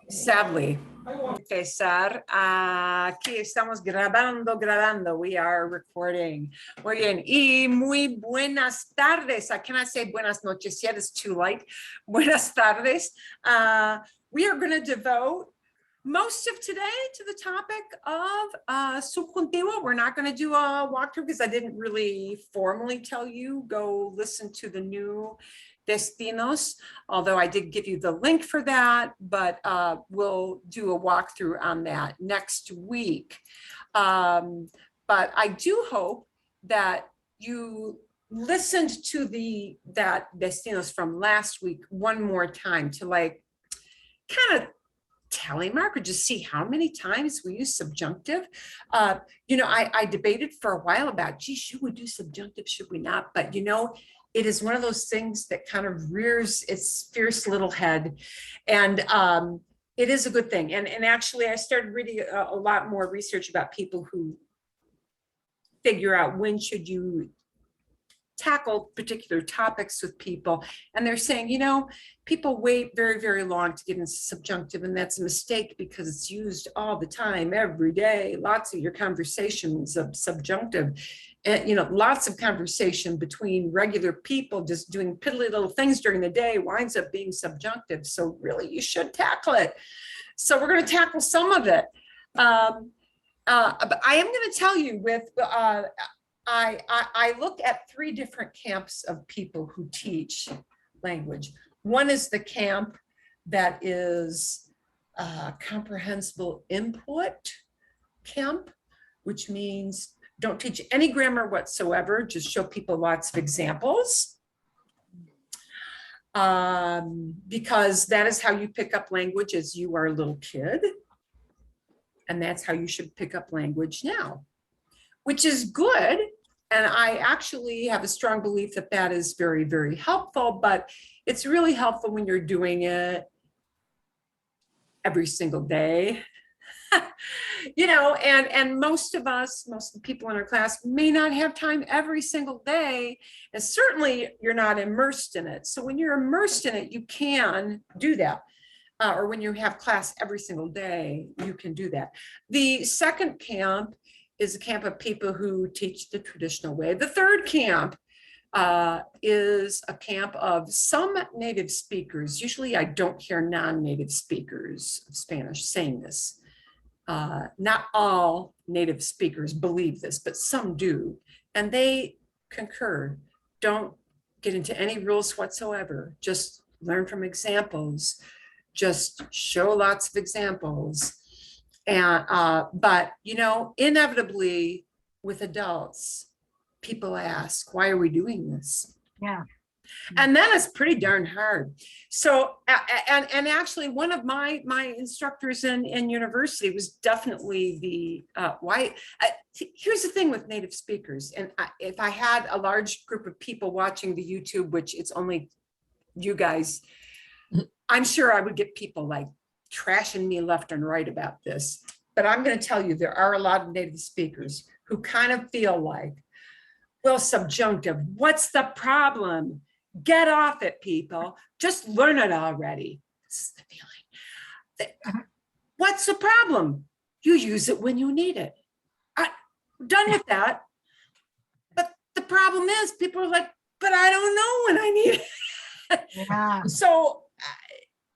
Sadly. César, aquí estamos grabando. We are recording. Muy bien. Y muy buenas tardes. I cannot say buenas noches yet. It's too late. Buenas tardes. We are going to devote most of today to the topic of subjuntivo. We're not going to do a walkthrough because I didn't really formally tell you. Go listen to the new destinos, although I did give you the link for that, but we'll do a walkthrough on that next week. But I do hope that you listened to that destinos from last week one more time to like kind of tally mark or just see how many times we use subjunctive. You know, I debated for a while about, gee, should we do subjunctive, should we not? But you know, it is one of those things that kind of rears its fierce little head, and it is a good thing. And actually, I started reading a lot more research about people who figure out when should you tackle particular topics with people, and they're saying, you know, people wait very, very long to get into subjunctive, and that's a mistake because it's used all the time, every day. Lots of your conversations of subjunctive. And, you know, lots of conversation between regular people just doing piddly little things during the day winds up being subjunctive. So really, you should tackle it. So we're going to tackle some of it. But I am going to tell you with, I look at three different camps of people who teach language. One is the camp that is comprehensible input camp, which means don't teach any grammar whatsoever, just show people lots of examples. Because that is how you pick up language as you are a little kid. And that's how you should pick up language now, which is good. And I actually have a strong belief that that is very, very helpful, but it's really helpful when you're doing it every single day. You know, and most of the people in our class may not have time every single day, and certainly you're not immersed in it. So when you're immersed in it, you can do that. Or when you have class every single day, you can do that. The second camp is a camp of people who teach the traditional way. The third camp is a camp of some native speakers. Usually I don't hear non-native speakers of Spanish saying this. Not all native speakers believe this, but some do, and they concur. Don't get into any rules whatsoever. Just learn from examples. Just show lots of examples. And but you know, inevitably with adults, people ask, why are we doing this? Yeah. And then it's pretty darn hard. So, and actually one of my instructors in university was definitely the why. Here's the thing with native speakers. And if I had a large group of people watching the YouTube, which it's only you guys, I'm sure I would get people like trashing me left and right about this. But I'm going to tell you, there are a lot of native speakers who kind of feel like, well, subjunctive, what's the problem? Get off it, people. Just learn it already. This is the feeling. What's the problem? You use it when you need it. I'm done with that. But the problem is people are like, but I don't know when I need it. Yeah. So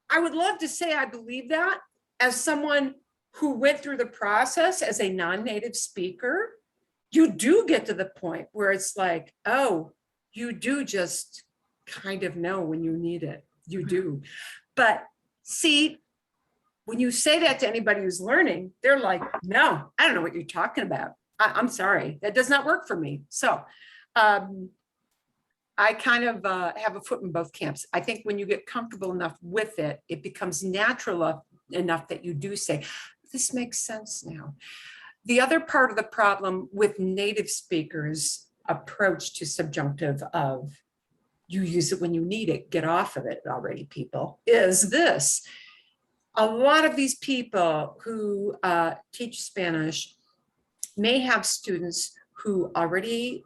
I would love to say I believe that as someone who went through the process as a non-native speaker. You do get to the point where it's like, oh, you do just kind of know when you need it. You do. But see, when you say that to anybody who's learning, they're like, no, I don't know what you're talking about. I'm sorry, that does not work for me. So I kind of have a foot in both camps. I think when you get comfortable enough with it, it becomes natural enough that you do say, this makes sense now. The other part of the problem with native speakers' approach to subjunctive of you use it when you need it, get off of it already, people, is this. A lot of these people who teach Spanish may have students who already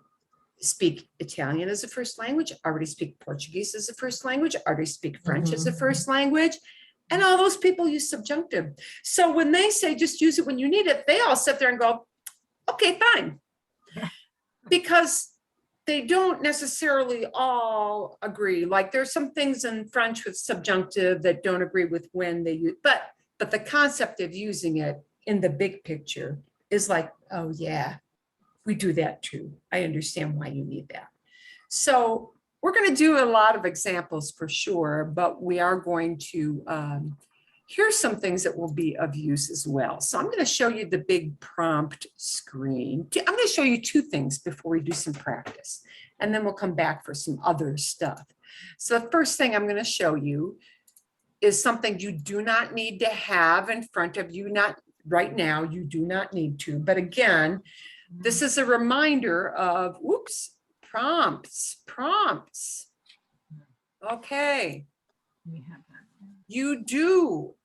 speak Italian as a first language, already speak Portuguese as a first language, already speak French as a first language. And all those people use subjunctive. So when they say just use it when you need it, they all sit there and go, okay, fine. Because they don't necessarily all agree. Like there's some things in French with subjunctive that don't agree with when they use, but the concept of using it in the big picture is like, oh yeah, we do that too. I understand why you need that. So we're going to do a lot of examples for sure, but we are going to, here's some things that will be of use as well. So I'm going to show you the big prompt screen. I'm going to show you two things before we do some practice, and then we'll come back for some other stuff. So the first thing I'm going to show you is something you do not need to have in front of you, not right now, you do not need to, but again, this is a reminder of, whoops, prompts. Okay. We have that. You do.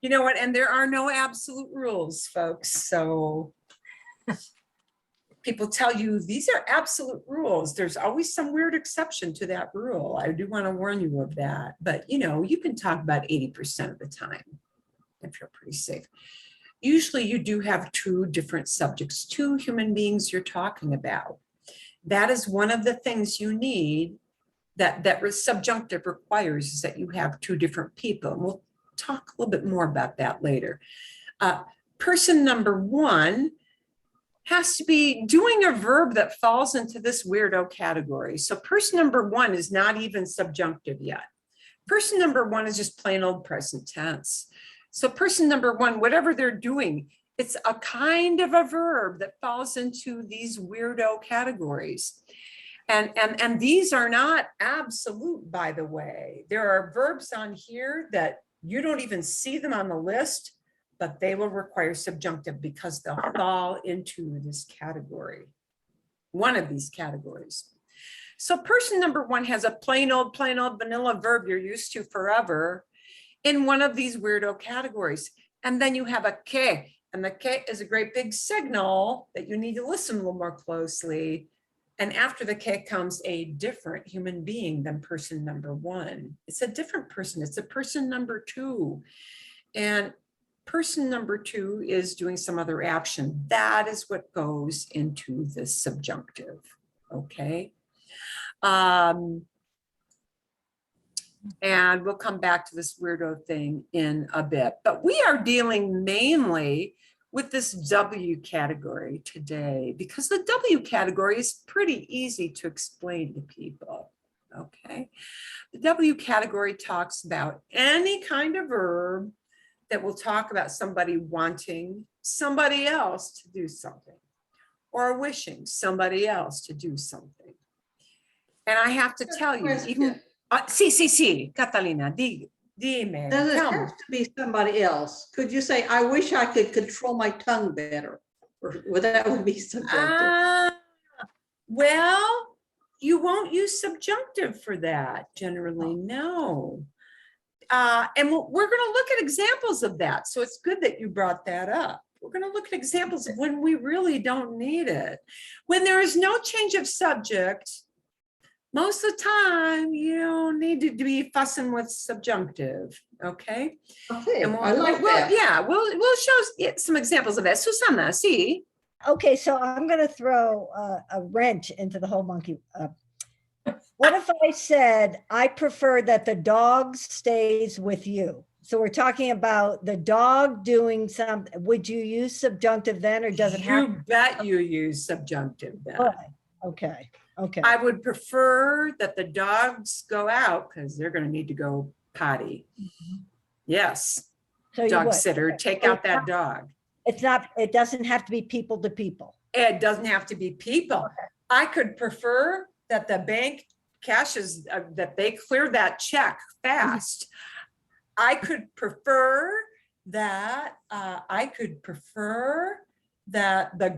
You know what? And there are no absolute rules, folks. So people tell you these are absolute rules. There's always some weird exception to that rule. I do want to warn you of that. But you know, you can talk about 80% of the time if you're pretty safe. Usually you do have two different subjects, two human beings you're talking about. That is one of the things you need that subjunctive requires, is that you have two different people. And we'll talk a little bit more about that later. Person number one has to be doing a verb that falls into this weirdo category. So person number one is not even subjunctive yet. Person number one is just plain old present tense. So person number one, whatever they're doing, it's a kind of a verb that falls into these weirdo categories. And these are not absolute, by the way. There are verbs on here that you don't even see them on the list, but they will require subjunctive because they'll fall into this category, one of these categories. So person number one has a plain old vanilla verb you're used to forever in one of these weirdo categories. And then you have a que, and the que is a great big signal that you need to listen a little more closely. And after the que comes a different human being than person number one. It's a different person. It's a person number two. And person number two is doing some other action. That is what goes into the subjunctive, okay? And we'll come back to this weirdo thing in a bit. But we are dealing mainly with this W category today, because the W category is pretty easy to explain to people, okay? The W category talks about any kind of verb that will talk about somebody wanting somebody else to do something, or wishing somebody else to do something. And I have to tell you, even, sí, Catalina, dime. Does it have to be somebody else? Could you say, I wish I could control my tongue better? Or would that be subjunctive? Well, you won't use subjunctive for that generally, no. And we're going to look at examples of that. So it's good that you brought that up. We're going to look at examples of when we really don't need it. When there is no change of subject, most of the time you don't need to be fussing with subjunctive, okay? Okay, And I like that. Yeah, we'll show some examples of that. Susana, see? Okay, so I'm going to throw a wrench into the whole monkey. What if I said, I prefer that the dog stays with you? So we're talking about the dog doing something. Would you use subjunctive then, or does it have? You bet you use subjunctive then. Okay. I would prefer that the dogs go out because they're going to need to go potty. Yes. So Dog sitter, take out that dog. It's not, it doesn't have to be people to people. It doesn't have to be people. Okay. I could prefer that the bank cashes, that they clear that check fast. I could prefer that, the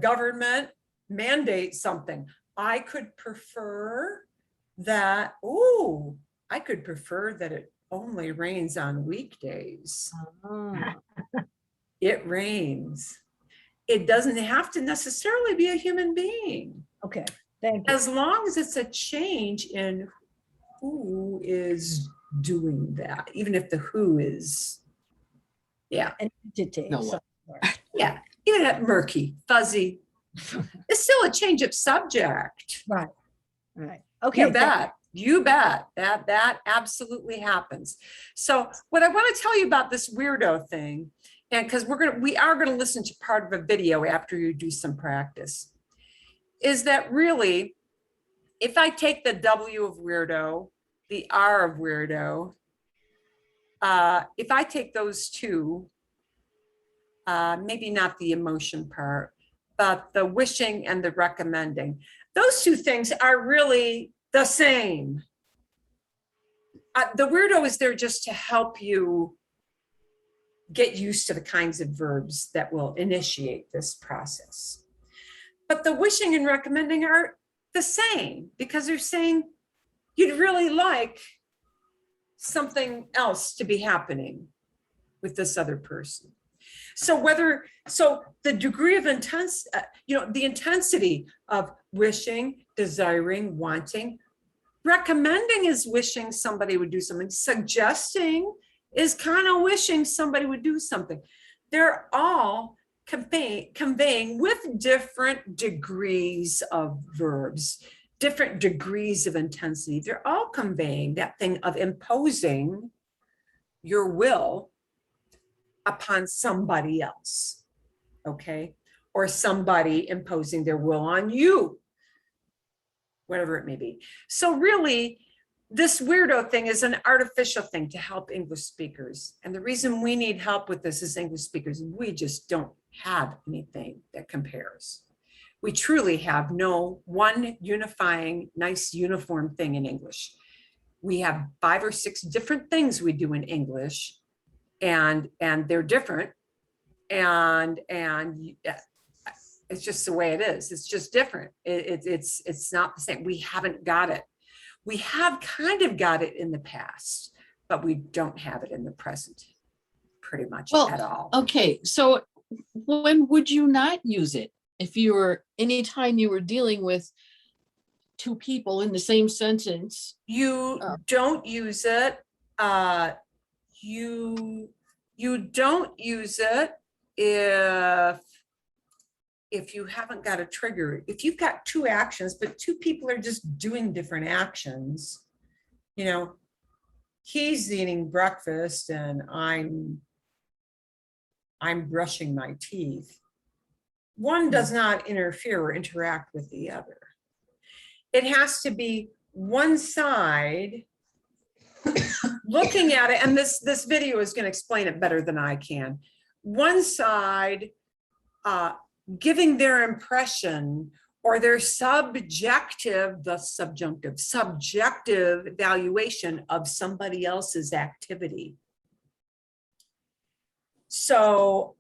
government mandate something. I could prefer that, I could prefer that it only rains on weekdays. It rains. It doesn't have to necessarily be a human being. Okay, thank you. As long as it's a change in who is doing that, even if the who is, yeah, An entity of No, some what? sort. yeah, even that murky, fuzzy. It's still a change of subject. Right, right. Okay. You thank- bet. You bet. That absolutely happens. So what I want to tell you about this weirdo thing, and because we are gonna listen to part of a video after you do some practice, is that really, if I take the W of weirdo, the R of weirdo, if I take those two, maybe not the emotion part, but the wishing and the recommending, those two things are really the same. The weirdo is there just to help you get used to the kinds of verbs that will initiate this process. But the wishing and recommending are the same, because they're saying you'd really like something else to be happening with this other person. So the degree of the intensity of wishing, desiring, wanting, recommending is wishing somebody would do something. Suggesting is kind of wishing somebody would do something. They're all conveying with different degrees of verbs, different degrees of intensity. They're all conveying that thing of imposing your will upon somebody else, okay? Or somebody imposing their will on you, whatever it may be. So really, this weirdo thing is an artificial thing to help English speakers. And the reason we need help with this as English speakers, we just don't have anything that compares. We truly have no one unifying, nice uniform thing in English. We have 5 or 6 different things we do in English, and they're different. And it's just the way it is. It's just different. It's not the same. We haven't got it. We have kind of got it in the past, but we don't have it in the present pretty much at all. Okay, so when would you not use it? If you were, anytime you were dealing with 2 people in the same sentence? You don't use it. You don't use it if you haven't got a trigger. If you've got 2 actions, but 2 people are just doing different actions, he's eating breakfast and I'm brushing my teeth. One does not interfere or interact with the other. It has to be one side looking at it, and this video is going to explain it better than I can. One side giving their impression or their subjective evaluation of somebody else's activity. So,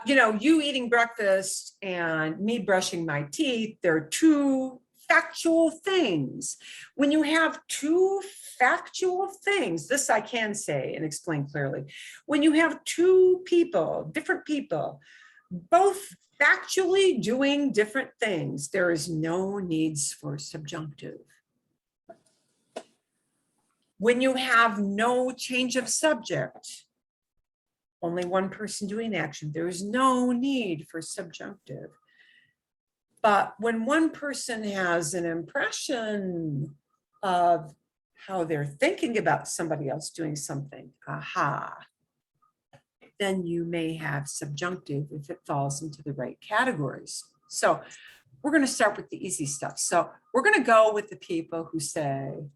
you eating breakfast and me brushing my teeth, they're 2 factual things. When you have 2 factual things, this I can say and explain clearly. When you have 2 people, different people, both factually doing different things, there is no needs for subjunctive. When you have no change of subject, only one person doing action, there is no need for subjunctive. But when one person has an impression of how they're thinking about somebody else doing something, then you may have subjunctive if it falls into the right categories. So we're going to start with the easy stuff. So we're going to go with the people who say,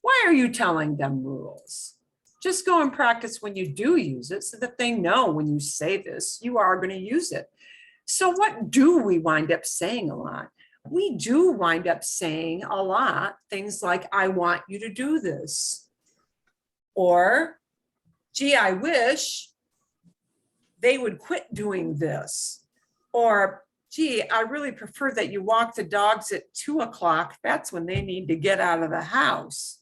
why are you telling them rules? Just go and practice when you do use it so that they know when you say this, you are going to use it. So what do we wind up saying a lot? We do wind up saying a lot things like, I want you to do this. Or, gee, I wish they would quit doing this. Or, gee, I really prefer that you walk the dogs at 2 o'clock. That's when they need to get out of the house.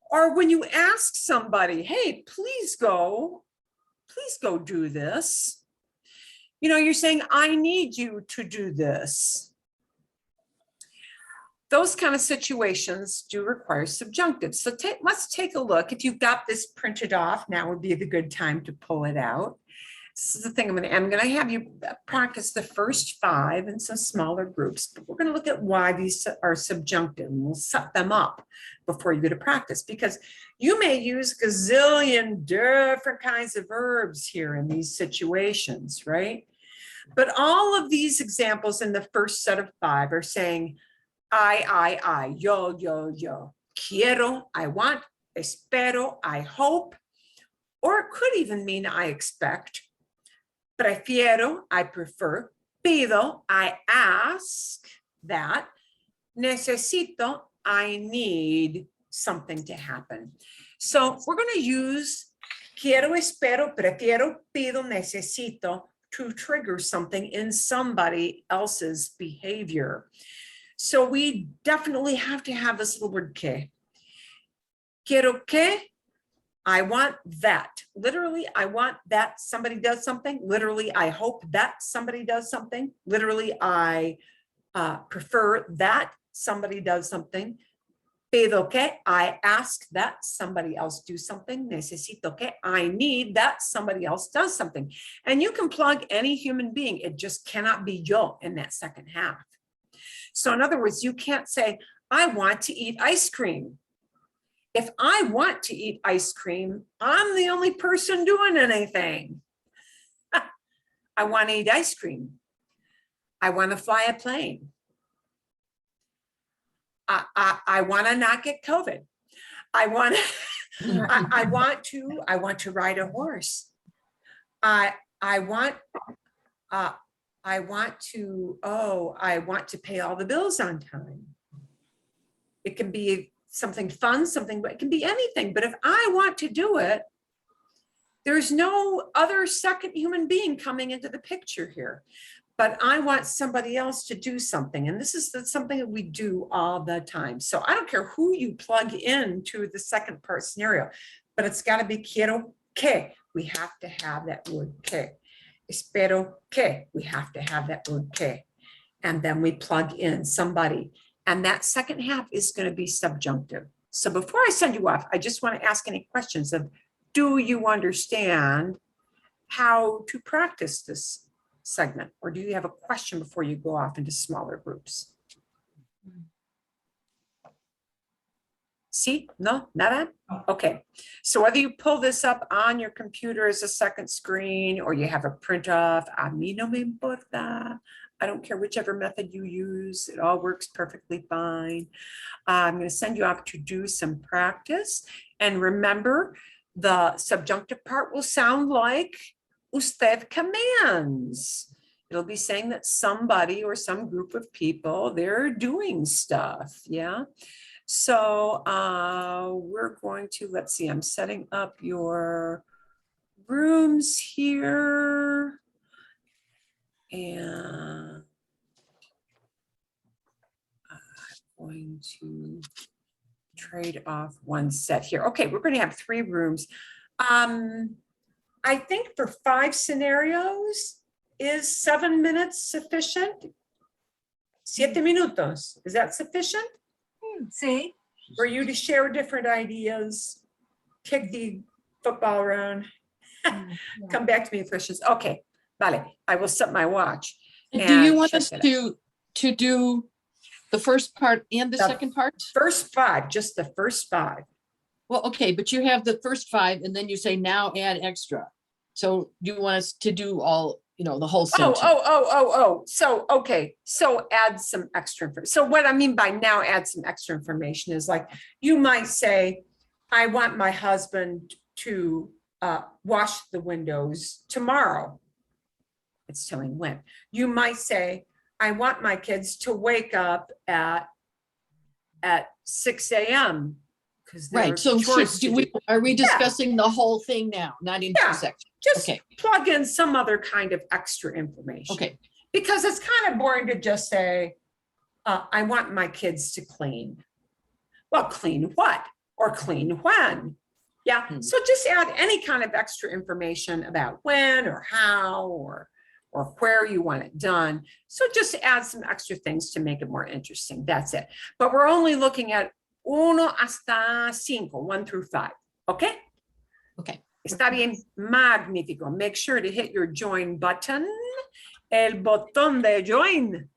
Or when you ask somebody, hey, please go do this. You're saying, I need you to do this. those kind of situations do require subjunctive. So let's take a look. If you've got this printed off, now would be the good time to pull it out. This is the thing I'm going to have you practice the first 5 in some smaller groups, but we're going to look at why these are subjunctive, and we'll set them up before you go to practice, because you may use gazillion different kinds of verbs here in these situations, right? But all of these examples in the first set of 5 are saying I, yo, quiero, I want, espero, I hope, or it could even mean I expect. Prefiero, I prefer. Pido, I ask that. Necesito, I need something to happen. So we're going to use quiero, espero, prefiero, pido, necesito to trigger something in somebody else's behavior. So we definitely have to have this little word que. Quiero que. I want that. Literally, I want that somebody does something. Literally, I hope that somebody does something. Literally, I prefer that somebody does something. Pido que, I ask that somebody else do something. Necesito que, I need that somebody else does something. And you can plug any human being. It just cannot be yo in that second half. So in other words, you can't say, I want to eat ice cream. If I want to eat ice cream, I'm the only person doing anything. I want to eat ice cream. I want to fly a plane. I want to not get COVID. I want to ride a horse. I want to pay all the bills on time. It can be something fun, it can be anything. But if I want to do it, there's no other second human being coming into the picture here. But I want somebody else to do something. And this is something that we do all the time. So I don't care who you plug into the second part scenario, but it's got to be quiero que. We have to have that word que. Espero que. We have to have that word que. And then we plug in somebody. And that second half is going to be subjunctive. So before I send you off, I just want to ask any questions of, do you understand how to practice this segment? Or do you have a question before you go off into smaller groups? See? No? Nada? Okay. So whether you pull this up on your computer as a second screen or you have a print off, a mí no me importa. I don't care whichever method you use. It all works perfectly fine. I'm going to send you off to do some practice. And remember, the subjunctive part will sound like usted commands. It'll be saying that somebody or some group of people, they're doing stuff. Yeah. So we're going to, let's see, I'm setting up your rooms here. And I'm going to trade off one set here. Okay, we're going to have 3 rooms. I think for 5 scenarios, is 7 minutes sufficient? 7 minutos, is that sufficient? Sí. For you to share different ideas, kick the football around, come back to me with questions. Okay. Vale, I will set my watch. Do you want check us it out. to do the first part and the second part? First 5, just the first 5. Well, okay, but you have the first 5 and then you say now add extra. So you want us to do all, the whole sentence? So, okay. So add some extra information. So what I mean by now add some extra information is like, you might say, I want my husband to wash the windows tomorrow. It's telling when. You might say, I want my kids to wake up at 6 a.m. Right. So are we discussing the whole thing now, not in 2 sections? Just okay. Plug in some other kind of extra information. Okay. Because it's kind of boring to just say, I want my kids to clean. Well, clean what? Or clean when? Yeah. So just add any kind of extra information about when or how or or where you want it done. So just add some extra things to make it more interesting. That's it. But we're only looking at 1 hasta 5, 1 through 5. Okay? Okay. Está bien, magnífico. Make sure to hit your join button, el botón de join.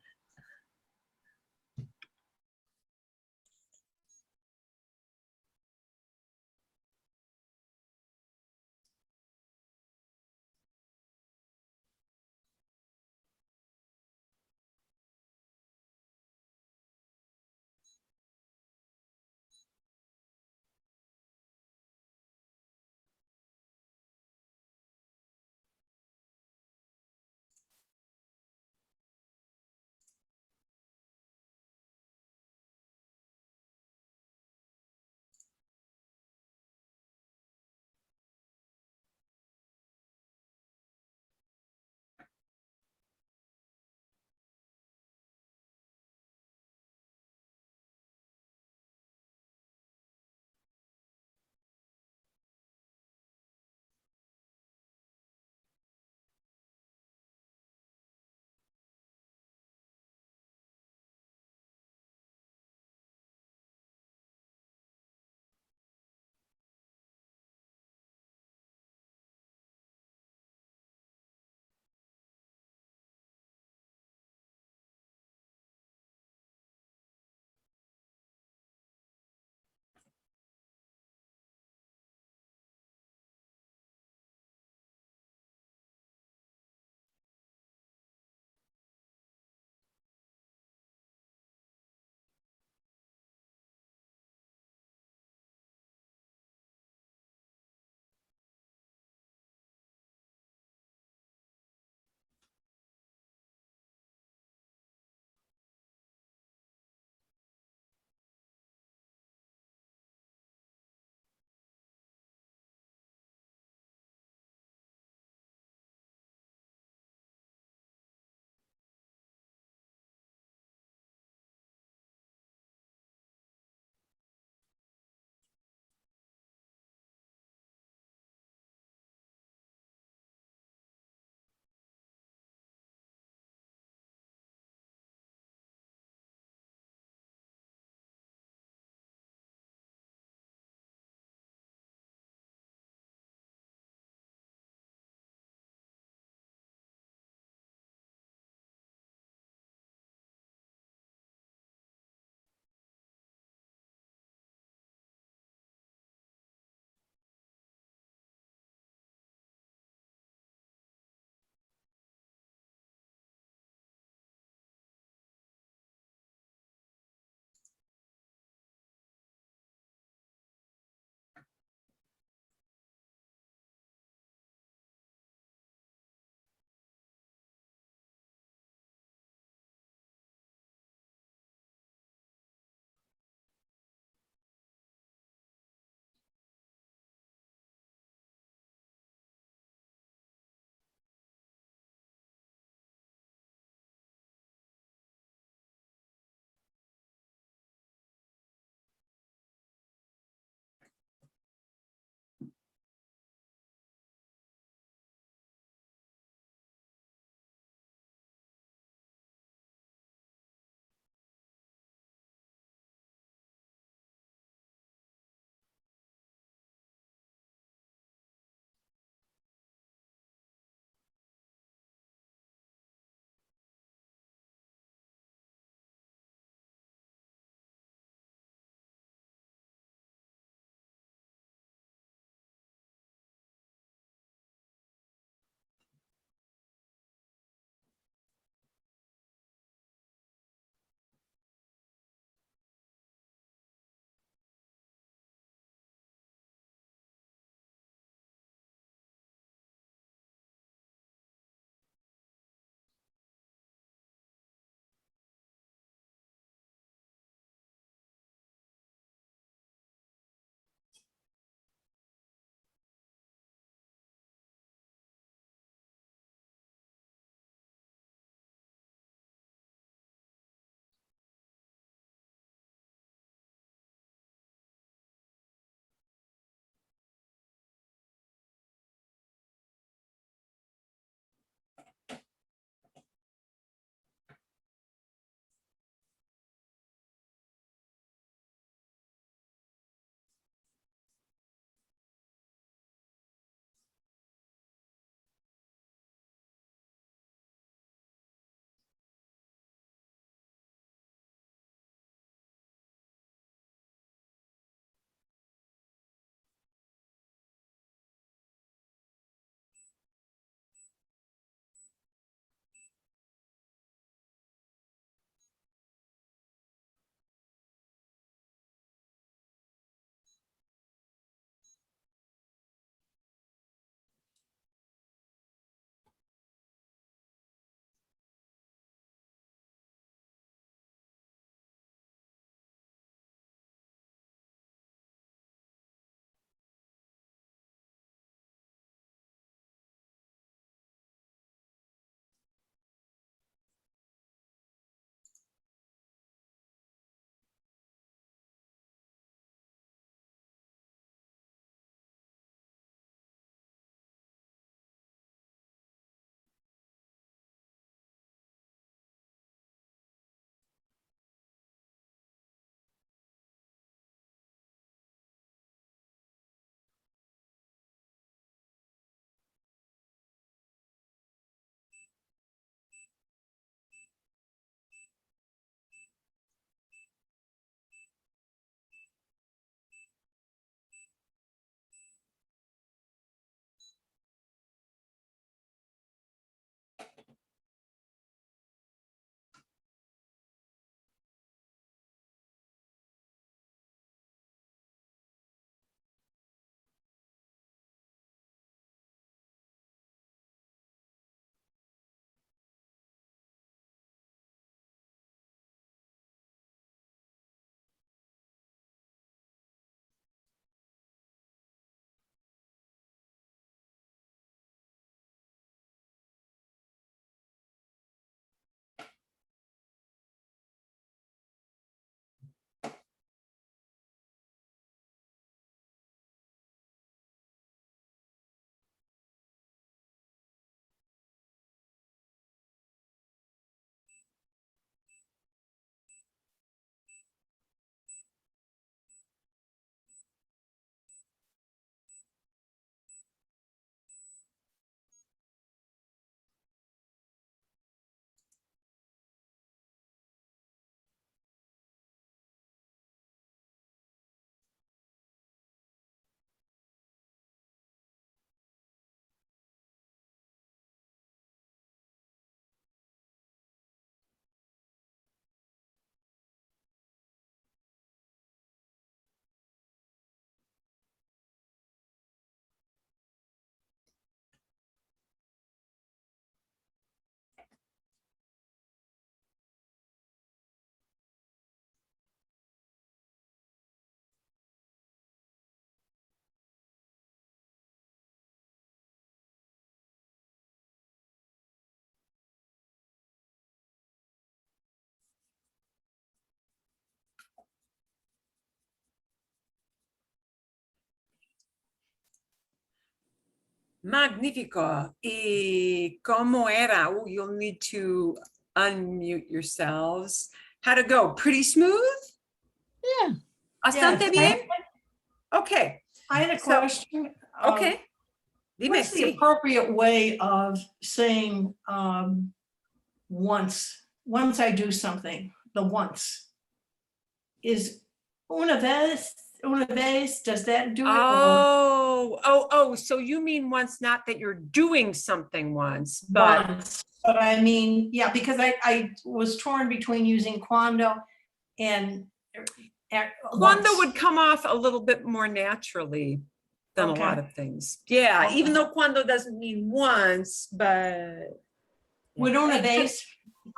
Magnífico. ¿Y cómo era? Oh, you'll need to unmute yourselves. How'd it go? Pretty smooth? Yeah. Bastante bien? Okay, I had a So, question. okay. Dime, What's the sí. appropriate way of saying once I do something, the once? Is una vez, does that do it? Oh, so you mean once, not that you're doing something once, but Once, but I mean, yeah, because I was torn between using cuando and cuando once. would come off a little bit more naturally than a lot Okay. of things. Yeah, even Okay. though cuando doesn't mean once, but Would una vez?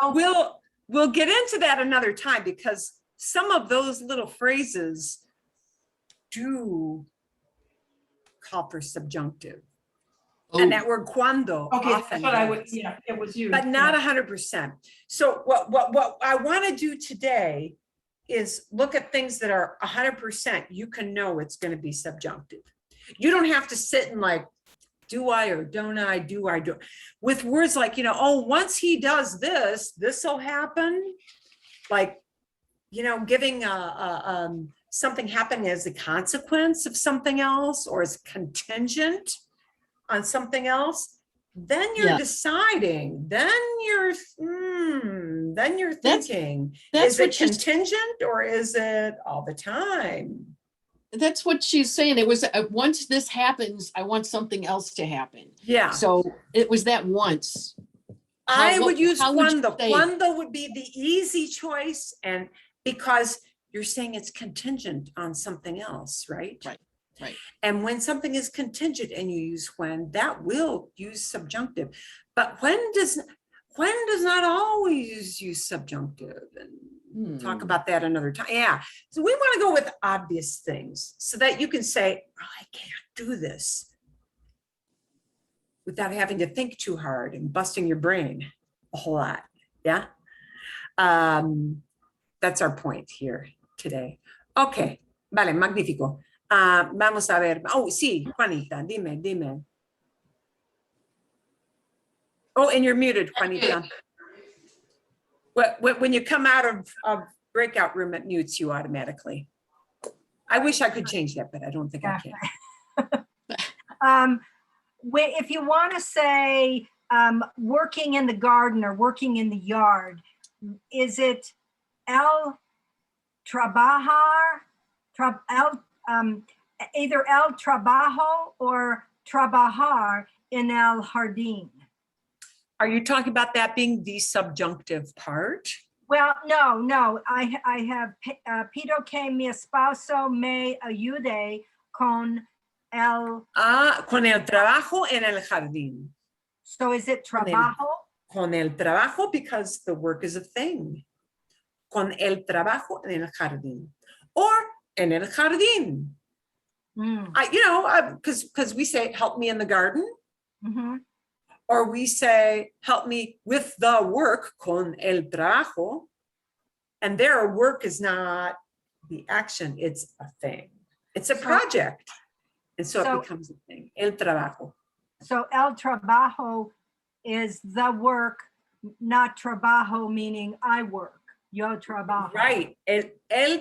we'll get into that another time because some of those little phrases do call for subjunctive. And that word cuando Okay, that's often what I would, does, yeah, it was you. but not 100%. So what I want to do today is look at things that are 100%. You can know it's going to be subjunctive. You don't have to sit and like, do I or don't I, do I do? With words like, oh, once he does this, this will happen. Like, giving something happening as a consequence of something else or as contingent on something else. Then you're Yeah. deciding, then you're That's- thinking, that's is what it she's- contingent or is it all the time? That's what she's saying. It was, once this happens, I want something else to happen. Yeah, So it was that once. I would use how would you cuando. say it? Cuando would be the easy choice, and because you're saying it's contingent on something else, right? Right. And when something is contingent and you use when, that will use subjunctive. But when does not always use subjunctive, and talk about that another time. Yeah. So we want to go with obvious things so that you can say, oh, I can't do this without having to think too hard and busting your brain a whole lot. Yeah. That's our point here today. Okay. Vale, magnífico. Vamos a ver. Oh, sí, Juanita, dime. Oh, and you're muted, Juanita. When you come out of breakout room, it mutes you automatically. I wish I could change that, but I don't think I can. If you want to say working in the garden or working in the yard, is it el trabajar, either el trabajo or trabajar en el jardín? Are you talking about that being the subjunctive part? Well, no. I have pido que mi esposo me ayude con el. Con el trabajo en el jardín. So is it trabajo? Con el trabajo, because the work is a thing. Con el trabajo en el jardín. Or en el jardín. Because we say, help me in the garden. Mm-hmm. Or we say, help me with the work, con el trabajo. And their work is not the action, it's a thing. It's a project. And so it becomes a thing, el trabajo. So el trabajo is the work, not trabajo meaning I work. Yo trabajo. Right, el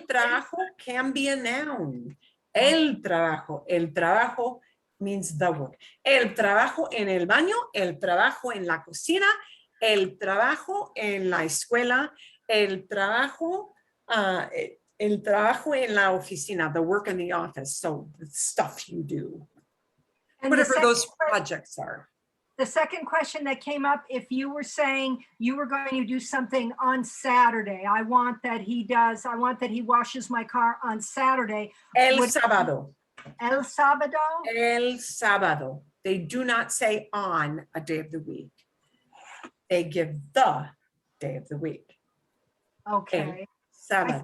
trabajo can be a noun. El trabajo means the work. El trabajo en el baño, el trabajo en la cocina, el trabajo en la escuela, el trabajo en la oficina, the work in the office. So the stuff you do, And whatever the those second projects are. The second question that came up, if you were saying you were going to do something on Saturday, I want that he washes my car on Saturday. El sábado. El sábado? El sábado. They do not say on a day of the week. They give the day of the week. Okay. Sábado.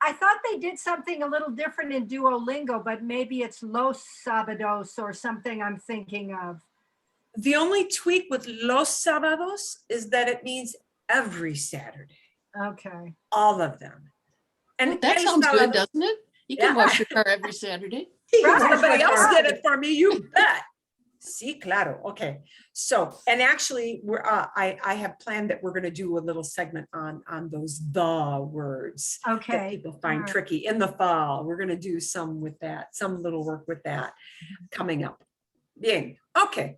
I thought they did something a little different in Duolingo, but maybe it's Los Sábados or something I'm thinking of. The only tweak with los sábados is that it means every Saturday, Okay. all of them. And That el sounds good, sábado- doesn't it? You can Yeah. wash your car every Saturday. Somebody else did it for me, you bet. Sí, claro. Okay. So, and actually, we're I have planned that we're going to do a little segment on those the words that Okay. people find Alright. tricky in the fall. We're going to do some with that, some little work with that coming up. Bien. Okay.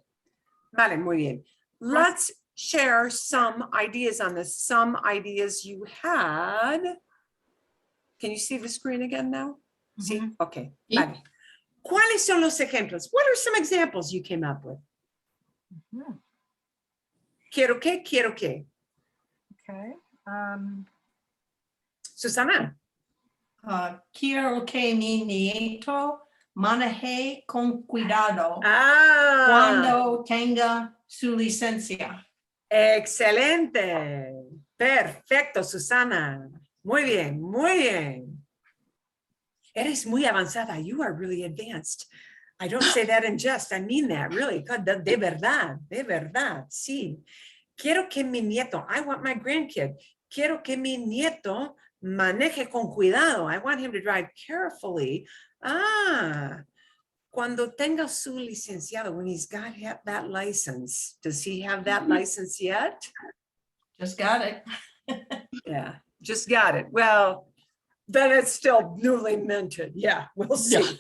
Vale, muy bien. Let's share some ideas on this. Some ideas you had. Can you see the screen again now? See? Mhm. Okay. Sí. Vale. ¿Cuáles son los ejemplos? What are some examples you came up with? Mhm. Quiero que, quiero que. Okay. Susana. Quiero que mi nieto maneje con cuidado Ah, cuando tenga su licencia. excelente. Perfecto, Susana. Muy bien, muy bien. Eres muy avanzada. You are really advanced. I don't say that in jest. I mean that, really. God, de verdad, sí. Quiero que mi nieto, I want my grandkid, quiero que mi nieto maneje con cuidado. I want him to drive carefully. Ah, cuando tenga su licenciado, when he's got that license, does he have that license yet? Just got it. Yeah, just got it. Well, then it's still newly minted. Yeah, we'll see.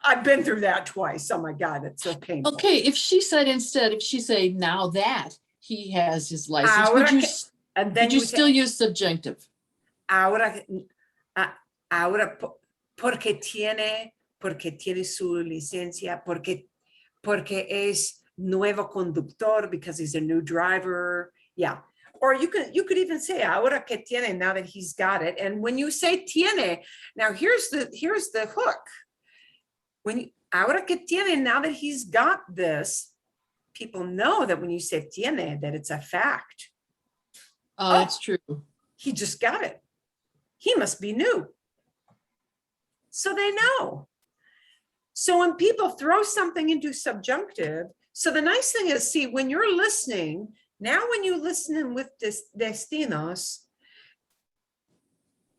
I've been through that twice. Oh my God, it's so painful. Okay, if she said instead, if she say now that he has his license, Ahora would you, que- And then would you would say, still use subjunctive? ahora, ahora porque tiene su licencia, porque es nuevo conductor, because he's a new driver. Yeah. Or you could even say ahora que tiene, now that he's got it. And when you say tiene, now here's the hook. When you, ahora que tiene, now that he's got this, people know that when you say tiene, that it's a fact. Oh, that's true. He just got it. He must be new. So they know. So when people throw something into subjunctive, so the nice thing is, see, when you're listening, now when you listen with destinos,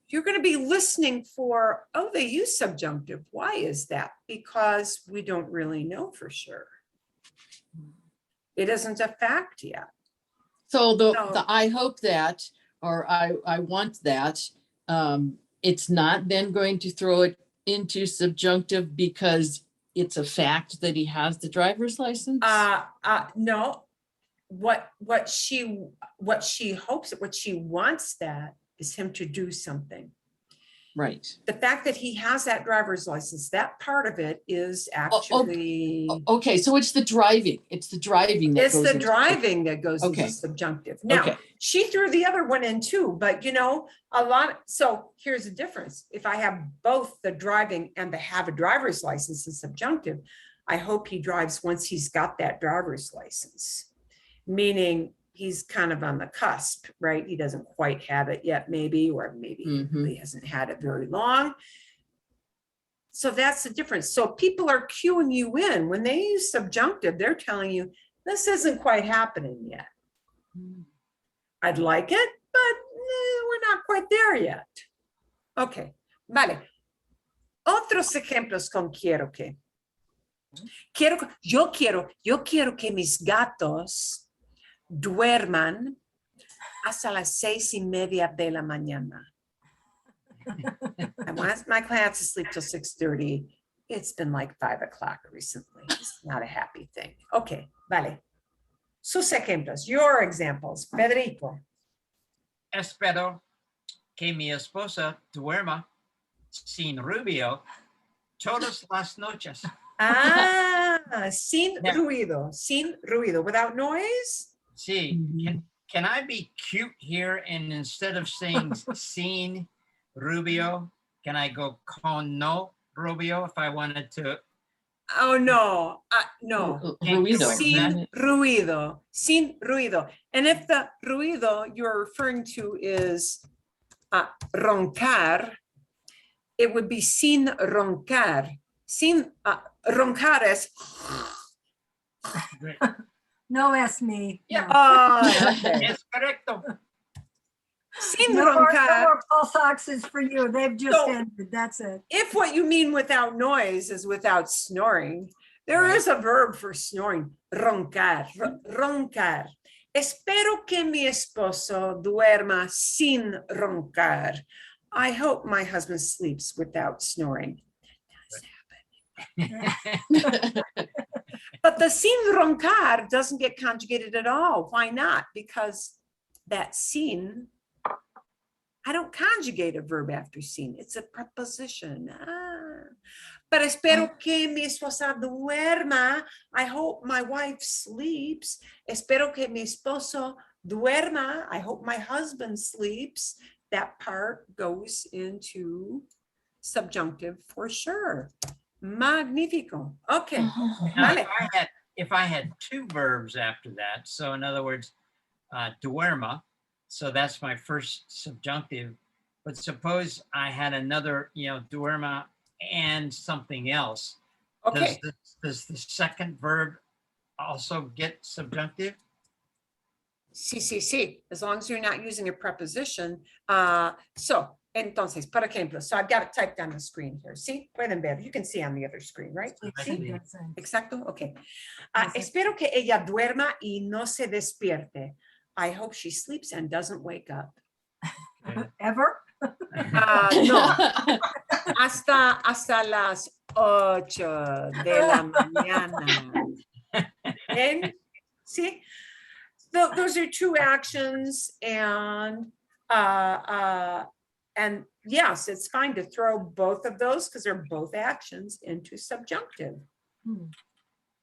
you're going to be listening for, oh, they use subjunctive. Why is that? Because we don't really know for sure. It isn't a fact yet. So the No. I hope that, or I want that, it's not then going to throw it into subjunctive because it's a fact that he has the driver's license? No, what she hopes, what she wants that is him to do something. Right. The fact that he has that driver's license, that part of it is actually, Okay, so it's the driving. It's the driving that it's goes the into- driving that goes into Okay. subjunctive. Now, Okay. she threw the other one in too, but you know, so here's the difference. If I have both the driving and the have a driver's license in subjunctive, I hope he drives once he's got that driver's license. Meaning he's kind of on the cusp, right? He doesn't quite have it yet, maybe, or maybe he really hasn't had it very long. So that's the difference. So people are cueing you in. When they use subjunctive, they're telling you, this isn't quite happening yet. I'd like it, but we're not quite there yet. Okay, vale. Otros ejemplos con quiero que. Yo quiero que mis gatos duerman hasta las 6:30 de la mañana. I want my clients to sleep till 6:30. It's been like 5 o'clock recently. It's not a happy thing. Okay, vale. Sus ejemplos, your examples, Federico. Espero que mi esposa duerma sin ruido todas las noches. Sin Yeah. ruido, without noise. See, can I be cute here and instead of saying sin rubio, can I go con no rubio if I wanted to? Oh, no, no. Ruido. Sin ruido. And if the ruido you're referring to is roncar, it would be sin roncar. Sin roncar es. No, ask me. Yeah. No. Okay. Es correcto. Sin No more roncar. pulse oxes for you. They've just So- ended. That's it. If what you mean without noise is without snoring, There Right. is a verb for snoring, roncar, roncar. Espero que mi esposo duerma sin roncar. I hope my husband sleeps without snoring. But the sin roncar doesn't get conjugated at all. Why not? Because that sin, I don't conjugate a verb after sin. It's a preposition. But espero que mi esposa duerma. I hope my wife sleeps. Espero que mi esposo duerma. I hope my husband sleeps. That part goes into subjunctive for sure. Magnifico. Okay. Now, Vale. if I had two verbs after that, so in other words, duerma, so that's my first subjunctive. But suppose I had another, duerma and something else. Okay. Does the second verb also get subjunctive? Sí. As long as you're not using a preposition. Entonces, por ejemplo, so I've got it typed on the screen here. See, pueden ver. You can see on the other screen, right? Sí, exacto. Okay. Espero que ella duerma y no se despierte. I hope she sleeps and doesn't wake up. Ever? No, hasta las 8 de la mañana. And see, those are two actions, and yes, it's fine to throw both of those because they're both actions into subjunctive.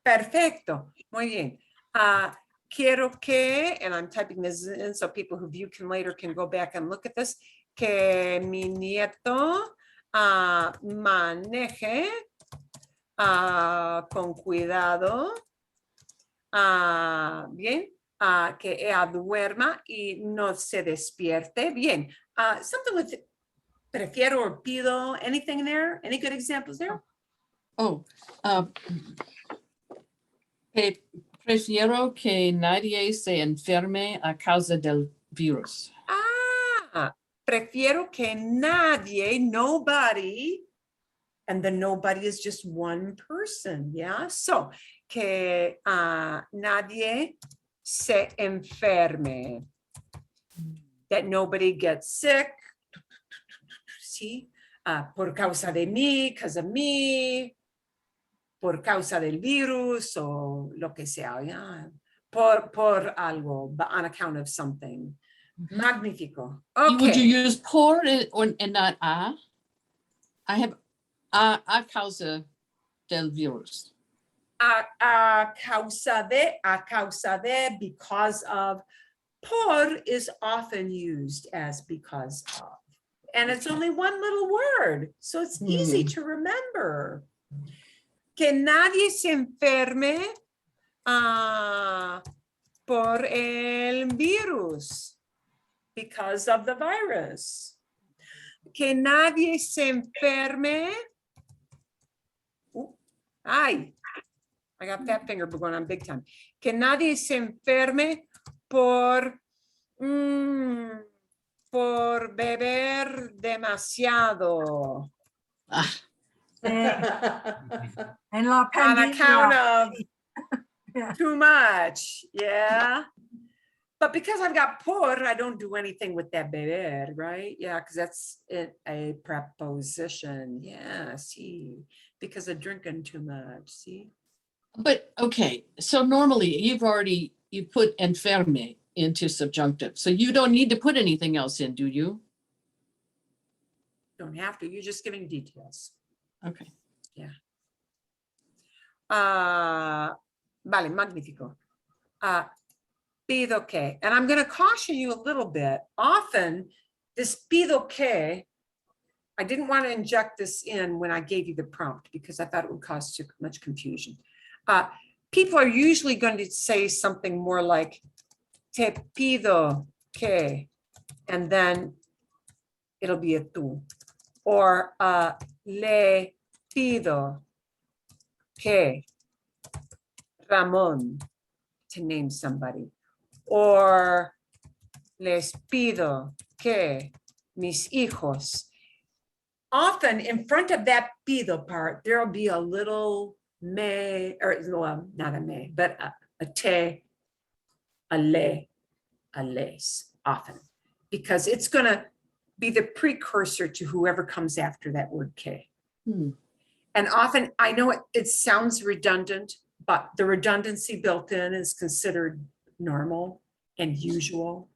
Perfecto. Muy bien. Quiero que, and I'm typing this in so people who view can go back and look at this, que mi nieto maneje con cuidado, bien, que ella duerma y no se despierte. Bien, something with prefiero or pido, anything there? Any good examples there? Prefiero que nadie se enferme a causa del virus. Prefiero que nadie, nobody, and the nobody is just one person, yeah? So, que nadie se enferme, that nobody gets sick, sí? Por causa de mí, because of me, por causa del virus, o lo que sea, yeah? Por algo, on account of something. Magnifico. Okay. Would you use por and not a? I have a causa del virus. A causa de, because of. Por is often used as because of. And it's only one little word, so it's easy to remember. Que nadie se enferme por el virus. Because of the virus. Que nadie se enferme. I got fat finger going on big time. Que nadie se enferme por beber demasiado. En la On pandemia. account of Yeah. too much, yeah. But because I've got por, I don't do anything with that beber, right? Yeah, because that's a preposition. Yeah, see, because of drinking too much, see? But okay, so normally you put enferme into subjunctive. So you don't need to put anything else in, do you? Don't have to, you're just giving details. Okay. Vale, magnifico. Pido que, and I'm going to caution you a little bit. Often, this pido que, I didn't want to inject this in when I gave you the prompt because I thought it would cause too much confusion. People are usually going to say something more like, te pido que, and then it'll be a tú. Or le pido que Ramón, to name somebody. Or les pido que mis hijos. Often in front of that pido part, there'll be a little me, or well, not a me, but a te, a le, a les, often, because it's going to be the precursor to whoever comes after that word ke. Hmm. And often, I know it sounds redundant, but the redundancy built in is considered normal and usual.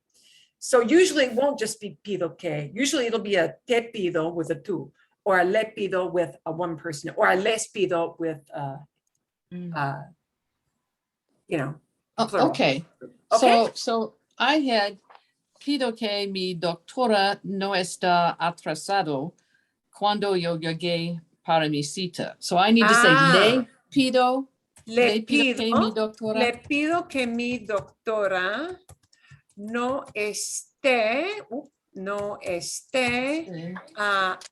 So usually it won't just be pido que. Usually it'll be a te pido with a tu, or a le pido with a one person, or a les pido with plural. Okay. Okay. So I had pido que mi doctora no está atrasado cuando yo llegué para mi cita. So I need to say le pido. Le pido que mi pido, doctora. le pido que mi doctora no esté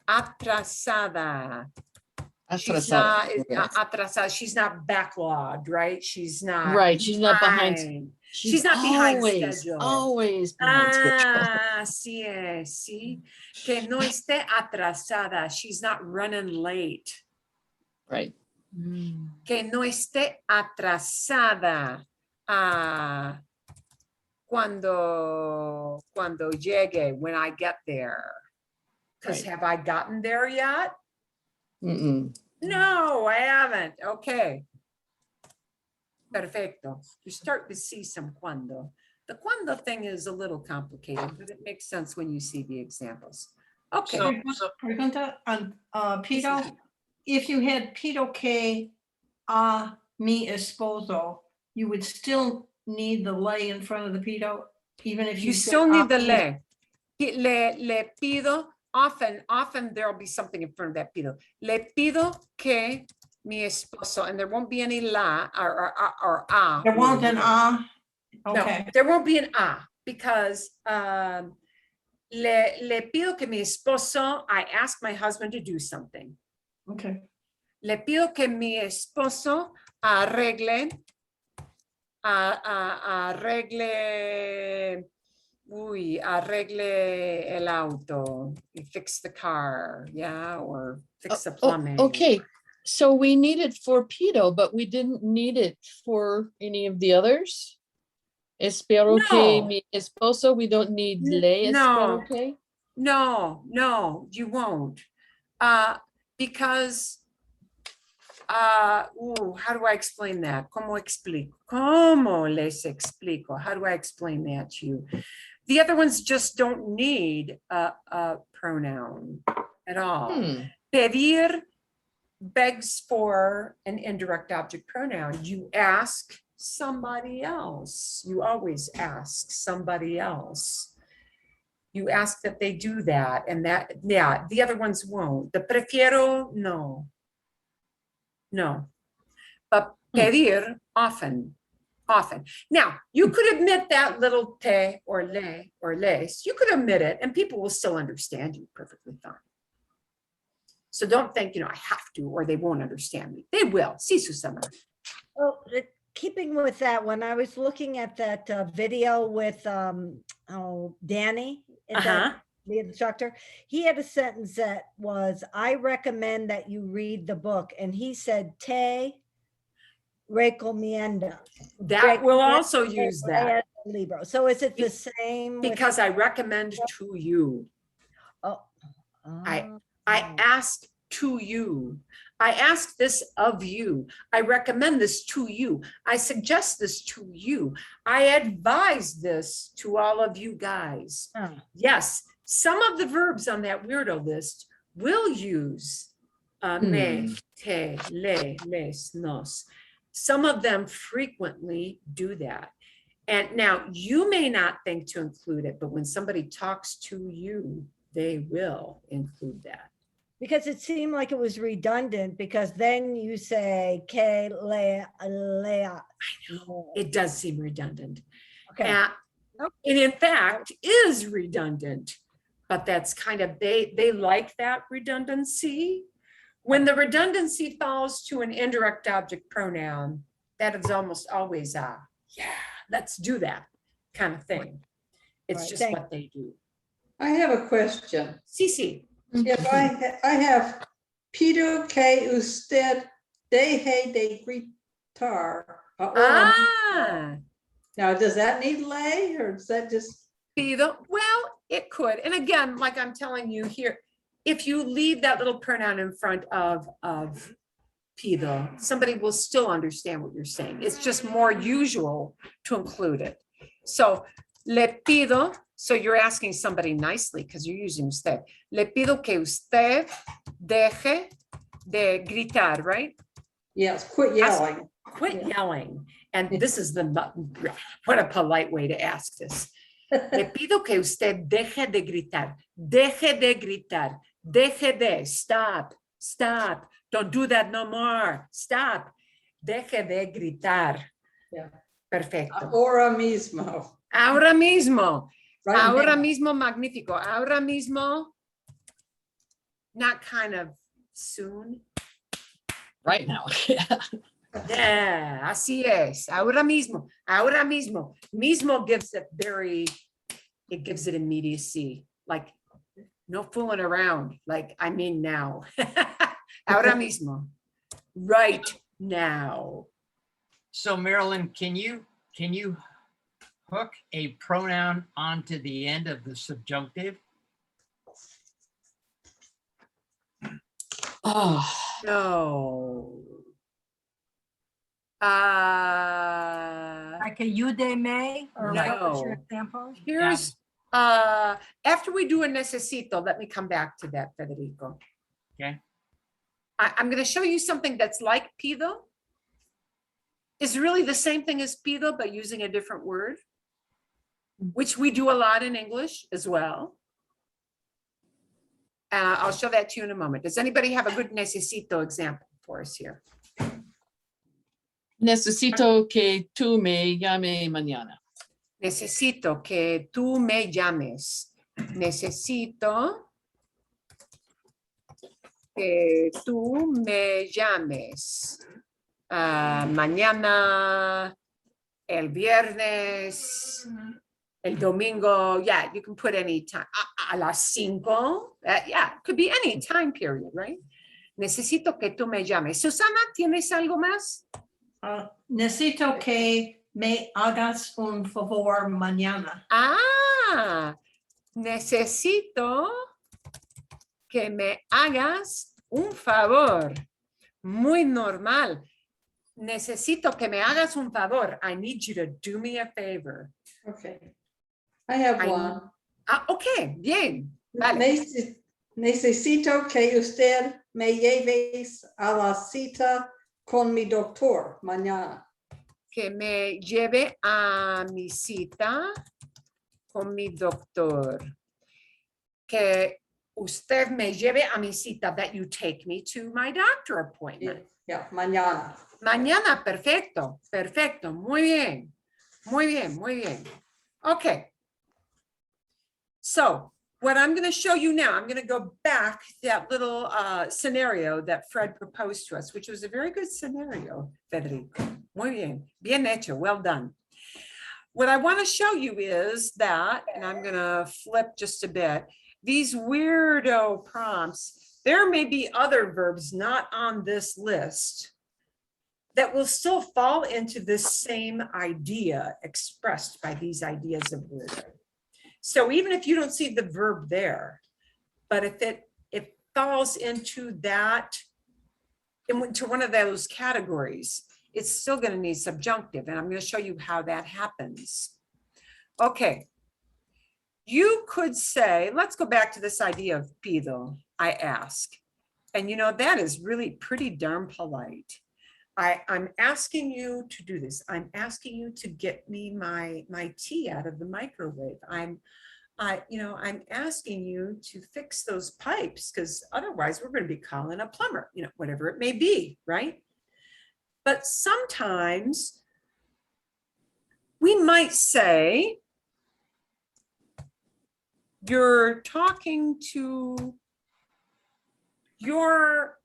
atrasada. She's not atrasada. She's not backlogged, right? She's not Right. She's not behind. behind. She's not behind schedule. Always behind schedule. Así es, sí. Que no esté atrasada. She's not running late. Right. Que no esté atrasada cuando llegue, when I get there. Because Right. have I gotten there yet? Mm-mm. No, I haven't. Okay. Perfecto. You start to see some cuando. The cuando thing is a little complicated, but it makes sense when you see the examples. Okay. So Pregunta on pido, if you had pido que a mi esposo, you would still need the ley in front of the pido, even if You said still need the mi le. Le pido, often there'll be something in front of that pido. Le pido que mi esposo, and there won't be any la or a. There won't an a? Okay, No, there won't be an a, because le pido que mi esposo, I ask my husband to do something. okay. Le pido que mi esposo arregle el auto, fix the car, yeah, or fix the plumbing. Okay. So we need it for pido, but we didn't need it for any of the others. Espero que No. mi esposo, we don't need le No. espero que. No, you won't. Because, how do I explain that? ¿Cómo les explico? How do I explain that to you? The other ones just don't need a pronoun at all. Pedir begs for an indirect object pronoun. You ask somebody else. You always ask somebody else. You ask that they do that, and that, yeah, the other ones won't. The prefiero, no. But pedir, often. Now, you could omit that little te or le or les. You could omit it, and people will still understand you perfectly fine. So don't think, I have to, or they won't understand me. They will. Sí, Susana. Oh, keeping with that, when I was looking at that video with Danny, the instructor, he had a sentence that was, I recommend that you read the book. And he said, te recomienda. That will also use that. Libro. So is it the same? Because I recommend to you. I ask to you. I ask this of you. I recommend this to you. I suggest this to you. I advise this to all of you guys. Yes, some of the verbs on that weirdo list will use me, te, le, les, nos. Some of them frequently do that. And now you may not think to include it, but when somebody talks to you, they will include that. Because it seemed like it was redundant, because then you say que le. It does seem redundant. Okay. And in fact is redundant, but that's kind of, they like that redundancy. When the redundancy falls to an indirect object pronoun, that is almost always yeah, let's do that kind of thing. It's just what they do. I have a question. Cici. If I have pido que usted deje de gritar. Ah, Now, does that need lay or does that just? pido, well, it could. And again, like I'm telling you here, if you leave that little pronoun in front of pido, somebody will still understand what you're saying. It's just more usual to include it. So, le pido, so you're asking somebody nicely because you're using usted. Le pido que usted deje de gritar, right? Yes, quit yelling. Quit Yeah. yelling. And this is what a polite way to ask this. Le pido que usted deje de gritar. Deje de gritar. Deje de. Stop. Stop. Don't do that no more. Stop. Deje de gritar. Yeah. Perfecto. Ahora mismo. Ahora mismo. Right Ahora now. mismo, magnífico. Ahora mismo. Not kind of soon. Right now. Yeah, así es. Ahora mismo. Ahora mismo. Mismo gives it it gives it immediacy. Like, no fooling around. Like, I mean now. Ahora mismo. Right now. So Marilyn, can you hook a pronoun onto the end of the subjunctive? Oh, No. Like a you de me, or what was your No. example? Here's, after we do a necesito, let me come back to that, Federico. Okay. I'm going to show you something that's like pido. Is really the same thing as pido, but using a different word, which we do a lot in English as well. I'll show that to you in a moment. Does anybody have a good necesito example for us here? necesito que tú me llame mañana. Necesito que tú me llames. Necesito que tú me llames. Mañana, el viernes, el domingo. Yeah, you can put any time. A las 5. Yeah, it could be any time period, right? Necesito que tú me llames. Susana, ¿tienes algo más? Necesito que me hagas un favor mañana. Necesito que me hagas un favor. Muy normal. Necesito que me hagas un favor. I need you to do me a favor. Okay. I have I- one. Ok, bien. Vale. Necesito que usted me lleves a la cita con mi doctor mañana. Que me lleve a mi cita con mi doctor. Que usted me lleve a mi cita, that you take me to my doctor appointment. Yeah, mañana. Mañana, perfecto, perfecto, muy bien, muy bien, muy bien. Okay. So what I'm going to show you now, I'm going to go back to that little scenario that Fred proposed to us, which was a very good scenario, Federico. Muy bien, bien hecho, well done. What I want to show you is that, and I'm going to flip just a bit, these weirdo prompts, there may be other verbs not on this list that will still fall into this same idea expressed by these ideas of word. So even if you don't see the verb there, but if it falls into that, into one of those categories, it's still going to need subjunctive. And I'm going to show you how that happens. Okay. You could say, let's go back to this idea of pido, I ask. And you know, that is really pretty darn polite. I'm asking you to do this. I'm asking you to get me my tea out of the microwave. I'm asking you to fix those pipes because otherwise we're going to be calling a plumber, you know, whatever it may be, right? But sometimes we might say, you're talking to your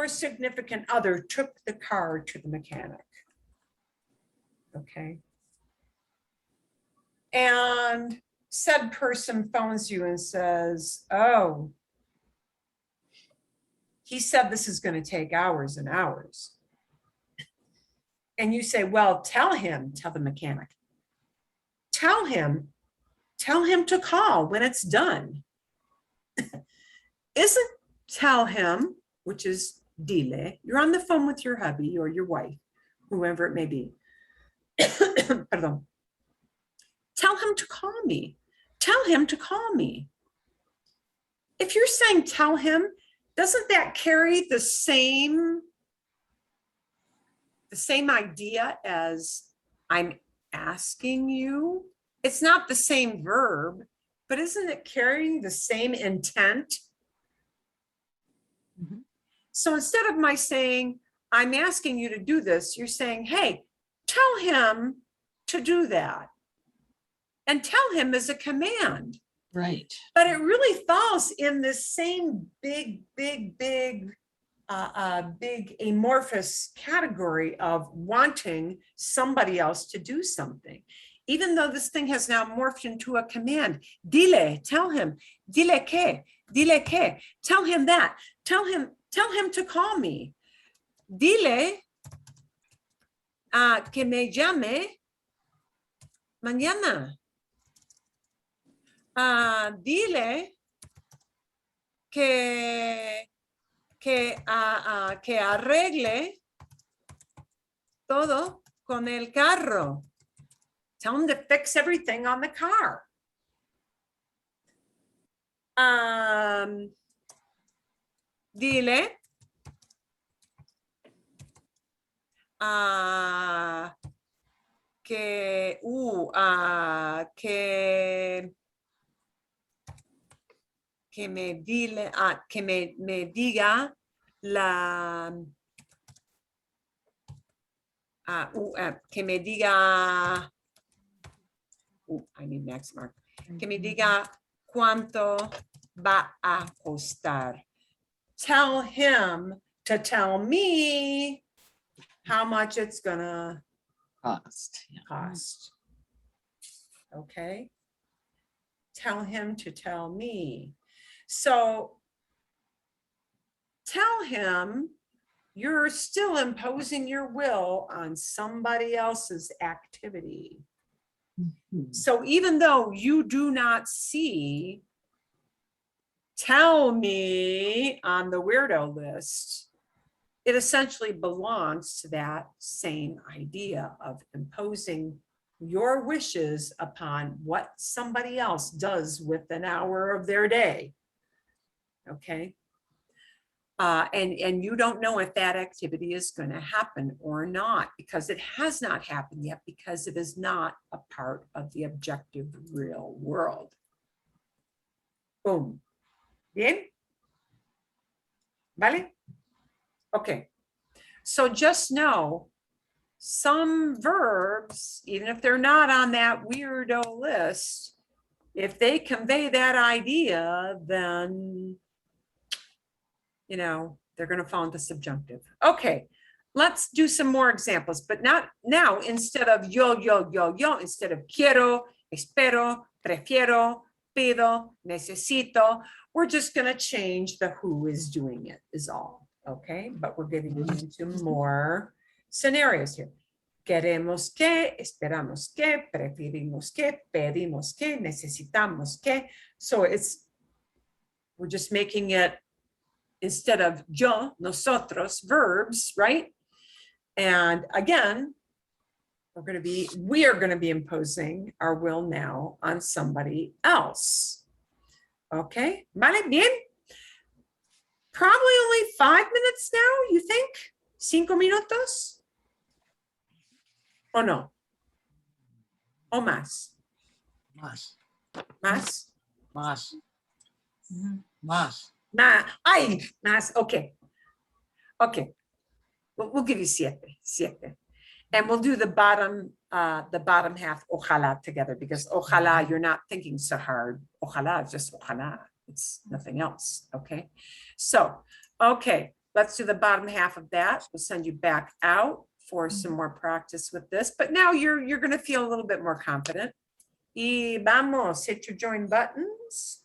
significant other took the car to the mechanic. Okay. And said person phones you and says, oh, he said this is going to take hours and hours. and you say, well, tell the mechanic, tell him to call when it's done. Isn't tell him, which is dile, you're on the phone with your hubby or your wife, whoever it may be. Pardon. Tell him to call me. Tell him to call me. If you're saying tell him, doesn't that carry the same idea as I'm asking you? It's not the same verb, but isn't it carrying the same intent? Mhm. So instead of my saying, I'm asking you to do this, you're saying, hey, tell him to do that. And tell him is a command. Right. But it really falls in this same big amorphous category of wanting somebody else to do something. Even though this thing has now morphed into a command. Dile, tell him. Dile que, tell him that. Tell him to call me. Dile que me llame mañana. Dile que arregle todo con el carro. Tell him to fix everything on the car. Dile que me diga la que me diga I need next mark. Que me diga cuánto va a costar. Tell him to tell me how much it's gonna Cost. Yeah. cost. Okay. Tell him to tell me. So tell him you're still imposing your will on somebody else's activity. Mhm. So even though you do not see tell me on the weirdo list, it essentially belongs to that same idea of imposing your wishes upon what somebody else does with an hour of their day. Okay. And you don't know if that activity is going to happen or not, because it has not happened yet, because it is not a part of the objective real world. Boom. Bien? Vale? Okay. So just know some verbs, even if they're not on that weirdo list, if they convey that idea, then you know, they're going to fall into subjunctive. Okay, let's do some more examples, but not now. Instead of yo, instead of quiero, espero, prefiero, pido, necesito, we're just going to change the who is doing it is all. Okay, but we're getting into more scenarios here. Queremos que, esperamos que, preferimos que, pedimos que, necesitamos que. So we're just making it instead of yo, nosotros, verbs, right? And again, we are going to be imposing our will now on somebody else. Okay, vale, bien. Probably only 5 minutes now, you think? 5 minutos? O no? O más? Más, Más? más, Mhm. más. Más, okay. Okay, we'll give you siete. And we'll do the bottom half, ojalá, together, because ojalá, you're not thinking so hard. Ojalá is just ojalá. It's nothing else, okay? So, okay, let's do the bottom half of that. We'll send you back out for some more practice with this, but now you're gonna feel a little bit more confident. Y vamos, hit your join buttons.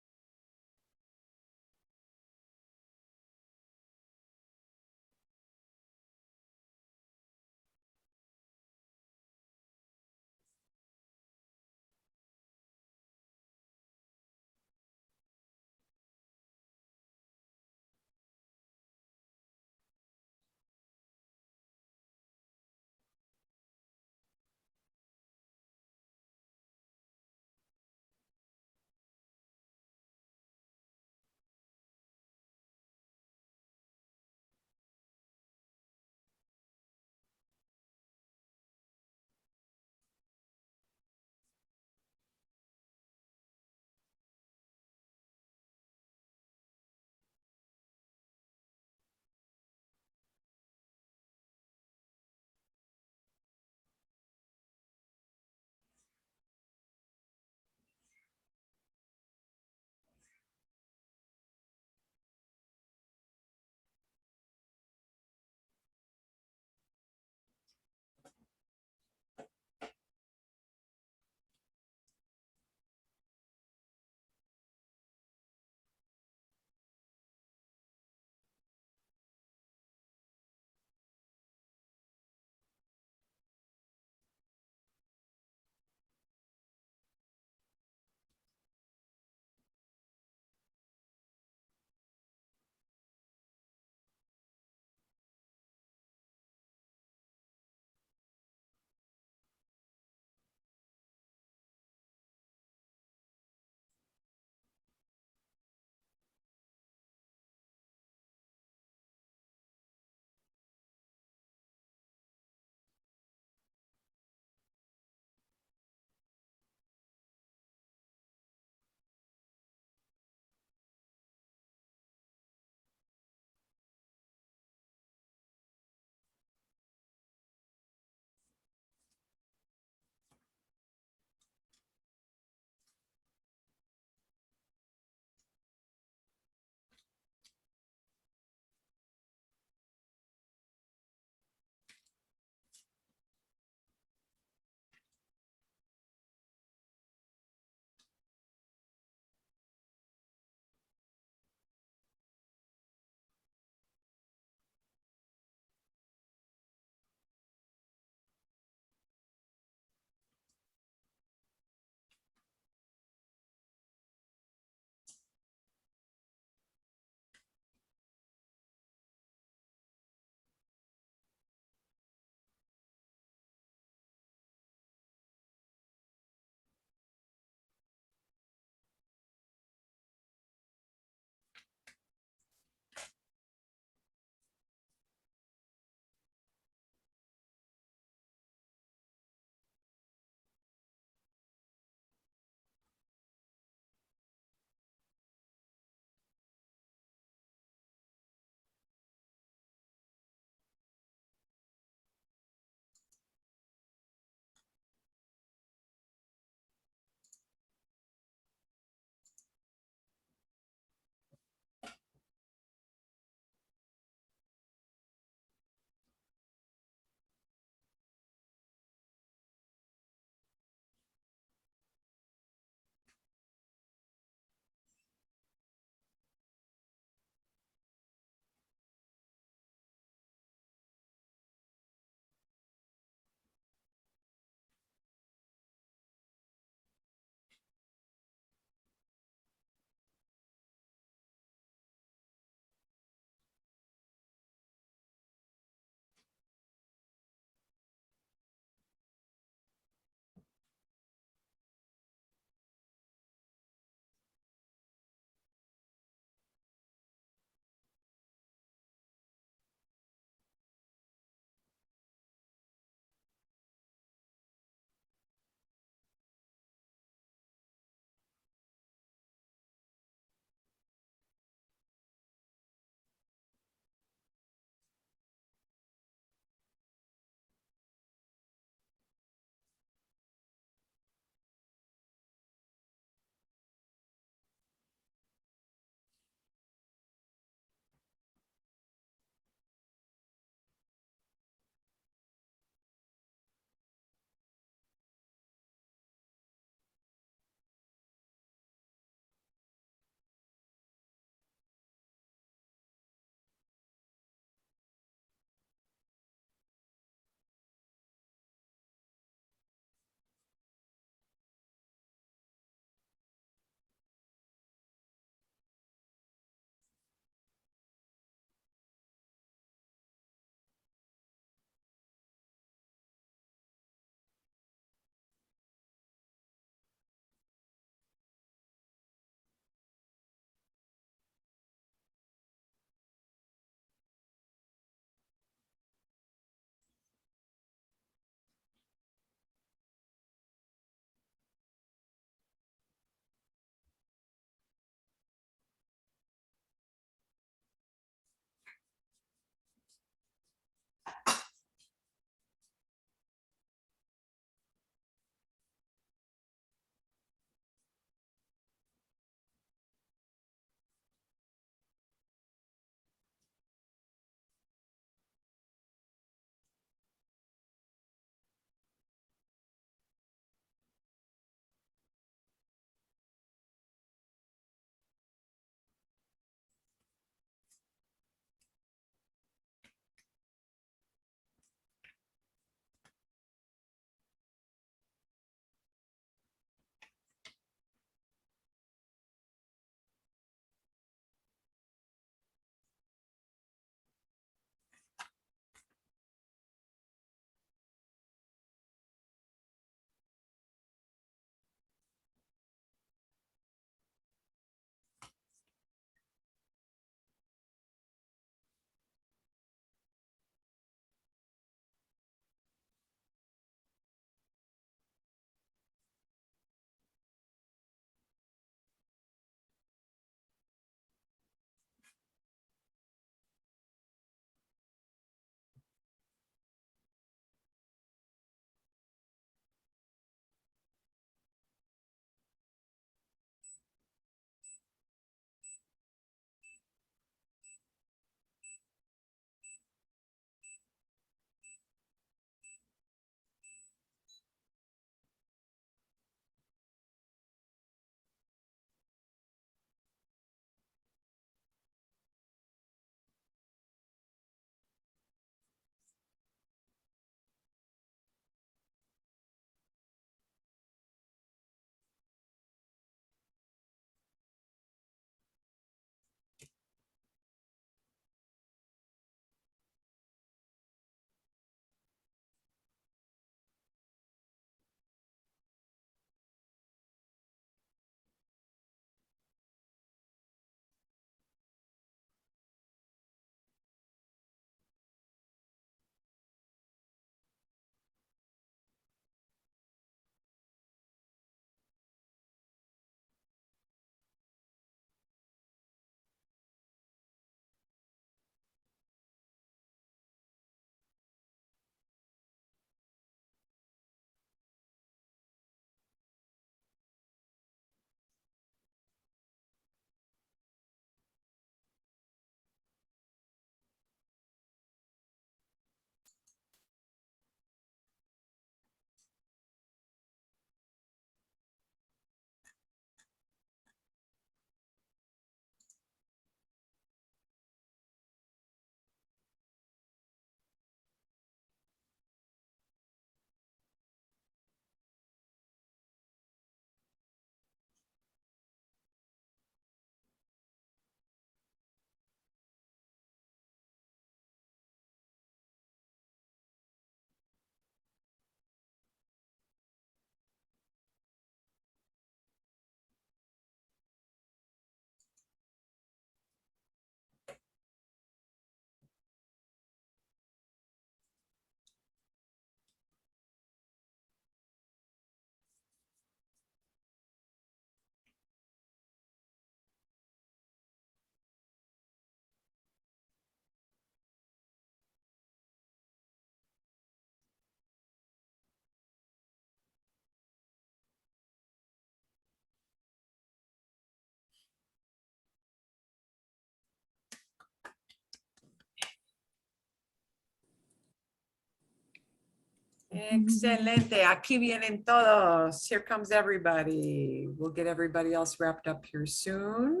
Excelente. Aquí vienen todos. Here comes everybody. We'll get everybody else wrapped up here soon.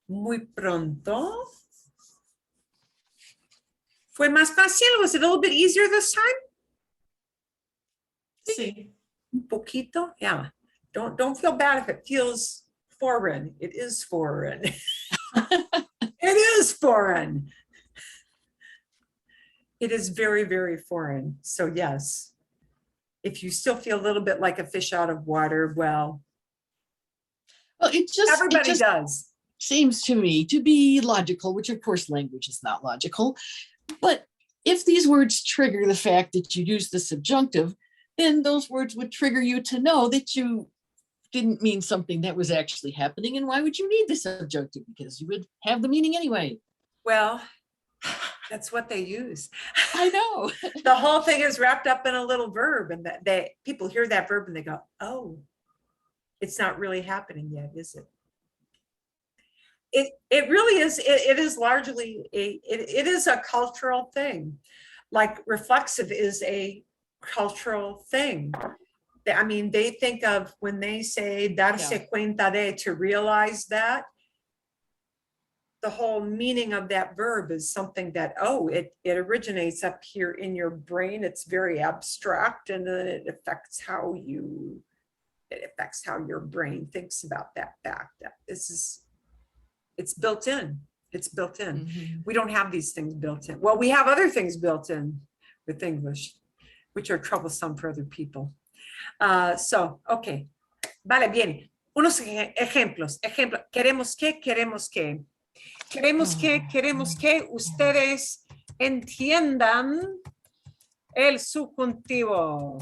Muy pronto. Fue más fácil? Was it a little bit easier this time? Sí. Un poquito? Yeah. Don't feel bad if it feels foreign. It is foreign. It is foreign. It is very, very foreign. So yes, if you still feel a little bit like a fish out of water, well, Well, it everybody just does. seems to me to be logical, which of course language is not logical. But if these words trigger the fact that you use the subjunctive, then those words would trigger you to know that you didn't mean something that was actually happening. And why would you need the subjunctive? Because you would have the meaning anyway. Well, that's what they use. I know. The whole thing is wrapped up in a little verb, and that people hear that verb and they go, oh, it's not really happening yet, is it? It really is. It is largely it is a cultural thing. Like reflexive is a cultural thing. I mean, they think of when they say darse cuenta de, to realize that, the whole meaning of that verb is something that, oh, it originates up here in your brain. It's very abstract, and then it affects how your brain thinks about that fact. That it's built in. It's built in. Mhm. We don't have these things built in. Well, we have other things built in with English, which are troublesome for other people. So, okay. Vale, bien. Unos ejemplos. Queremos que. Queremos que ustedes entiendan el subjuntivo.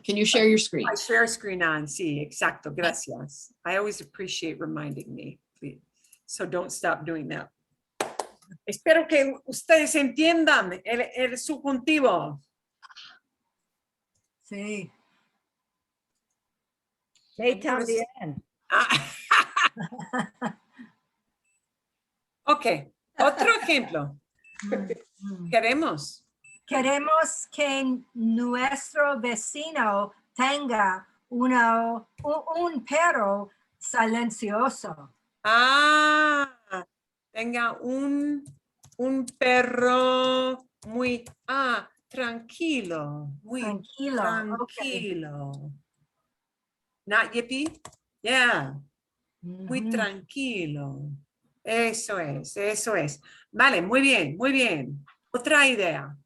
Can you share your screen? I share screen on. Sí, exacto. Gracias. I always appreciate reminding me, please. So don't stop doing that. Espero que ustedes entiendan el subjuntivo. Sí. Hey, también. Ok, otro ejemplo. Queremos. Queremos que nuestro vecino tenga un perro silencioso. Tenga un perro muy tranquilo, muy Tranquilo. tranquilo. Not yippy? Yeah, muy Ujú. tranquilo. Eso es. Vale, muy bien, muy bien. Otra idea.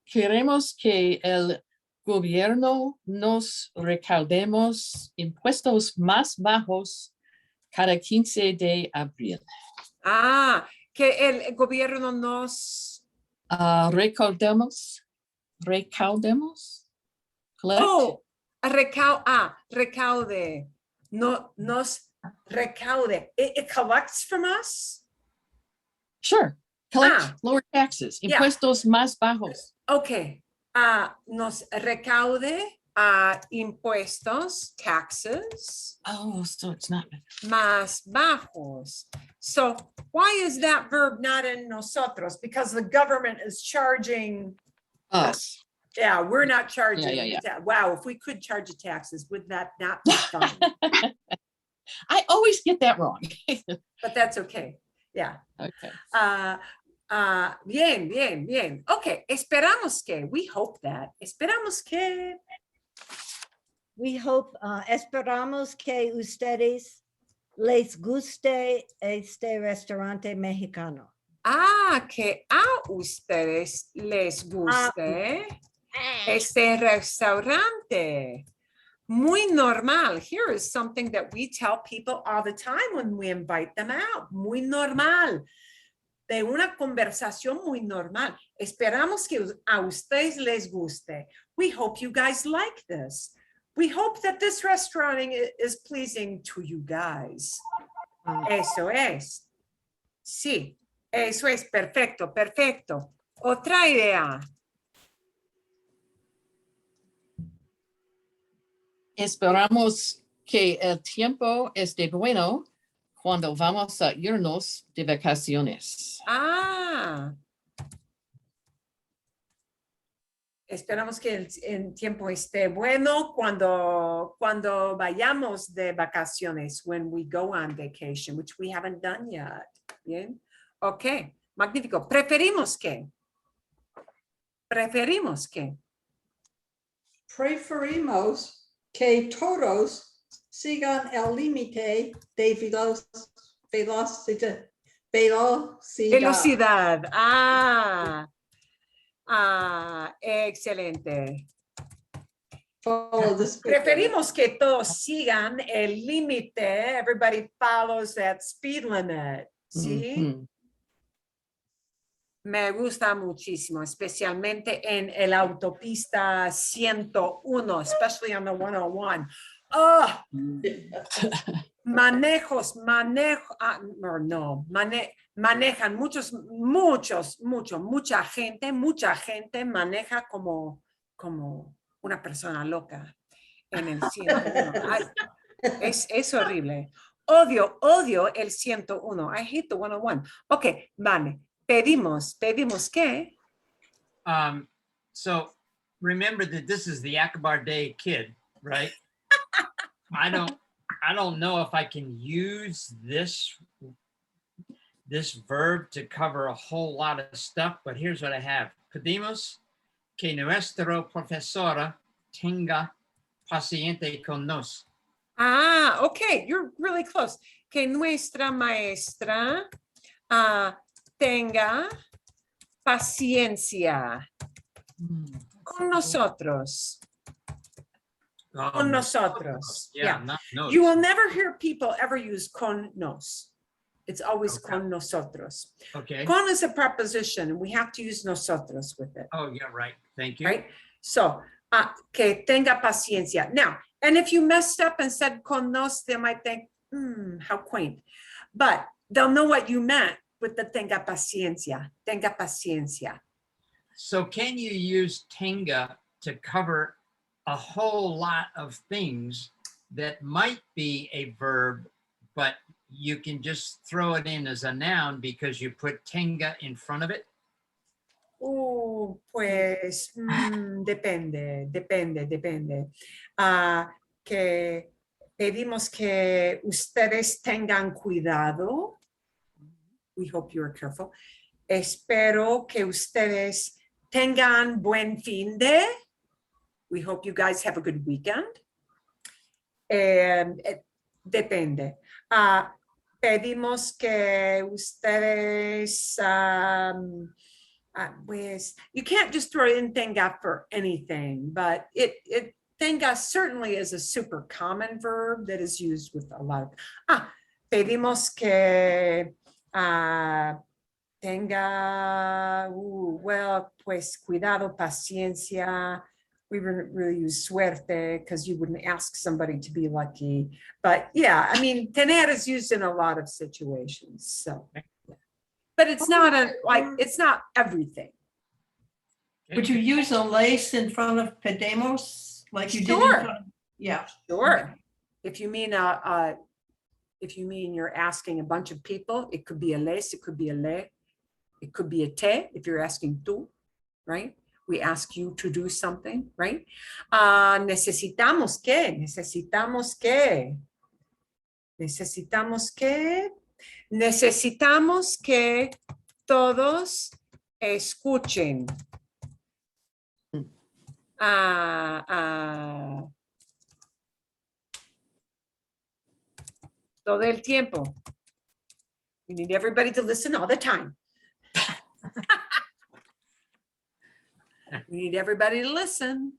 Queremos que el gobierno nos recaudemos impuestos más bajos cada 15 de abril. Que el gobierno nos... Recaudemos. Collect. Oh, recaude. No, nos recaude. It collects from us? Sure. Collect lower taxes. Yeah. Impuestos más bajos. Okay. Nos recaude impuestos, taxes, Oh, so it's not. más bajos. So why is that verb not in nosotros? Because the government is charging. Us. Yeah, we're not charging. Yeah. Wow, if we could charge the taxes, would that not be fun? I always get that wrong. But that's okay. Yeah. Okay. Bien. Okay, esperamos que. We hope that. Esperamos que. We hope, esperamos que ustedes les guste este restaurante mexicano. Que a ustedes les guste este restaurante. Muy normal. Here is something that we tell people all the time when we invite them out. Muy normal. De una conversación muy normal. Esperamos que a ustedes les guste. We hope you guys like this. We hope that this restaurant is pleasing to you guys. Eso es. Sí, eso es. Perfecto. Otra idea. Esperamos que el tiempo esté bueno cuando vamos a irnos de vacaciones. Esperamos que el tiempo esté bueno cuando vayamos de vacaciones, when we go on vacation, which we haven't done yet. Bien. Ok, magnífico. Preferimos que Preferimos que todos sigan el límite de velocidad. velocidad. Excelente. Follow the speed limit. Preferimos que todos sigan el límite. Everybody follows that speed limit. ¿Sí? Mhm. Me gusta muchísimo, especialmente en el autopista 101, especially on the 101. Oh, manejan mucha gente maneja como una persona loca en el 101. Ay, es horrible. Odio el 101. I hate the 101. Ok, vale. Pedimos que So remember that this is the Akbar Day kid, right? I don't know if I can use this verb to cover a whole lot of stuff, but here's what I have. Pedimos que nuestra profesora tenga paciente con nos. okay, you're really close. Que nuestra maestra tenga paciencia con nosotros. Con nosotros. Yeah, not nos. You will never hear people ever use con nos. It's always Okay. con nosotros. Okay. Con is a preposition. We have to use nosotros with it, Oh, yeah, right. Thank you. right? So, que tenga paciencia. Now, and if you messed up and said con nos, they might think, how quaint. But they'll know what you meant with the tenga paciencia. Tenga paciencia. So can you use tenga to cover a whole lot of things that might be a verb, but you can just throw it in as a noun because you put tenga in front of it? Pues depende. Que pedimos que ustedes tengan cuidado. We hope you are careful. Espero que ustedes tengan buen fin de. We hope you guys have a good weekend. Depende. Pedimos que ustedes, pues, you can't just throw in tenga for anything, but tenga certainly is a super common verb that is used with a lot of, pedimos que tenga, well, pues cuidado, paciencia. We really use suerte because you wouldn't ask somebody to be lucky. But yeah, I mean, tener is used in a lot of situations. So, yeah. But it's not it's not everything. Would you use a lace in front of pedemos like you did? In Sure. front of- Yeah. Sure. If you mean you're asking a bunch of people, it could be a les, it could be a le, it could be a te if you're asking tú, right? We ask you to do something, right? Necesitamos que todos escuchen. Todo el tiempo. We need everybody to listen all the time. We need everybody to listen.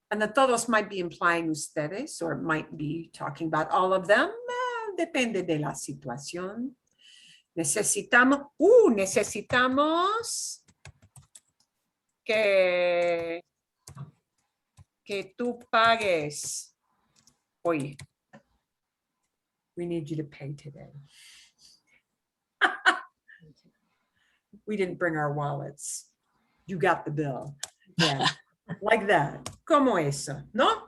And the todos might be implying ustedes, or it might be talking about all of them. Depende de la situación. Necesitamos que tú pagues hoy. We need you to pay today. We didn't bring our wallets. You got the bill. Yeah, like that. Como eso, ¿no?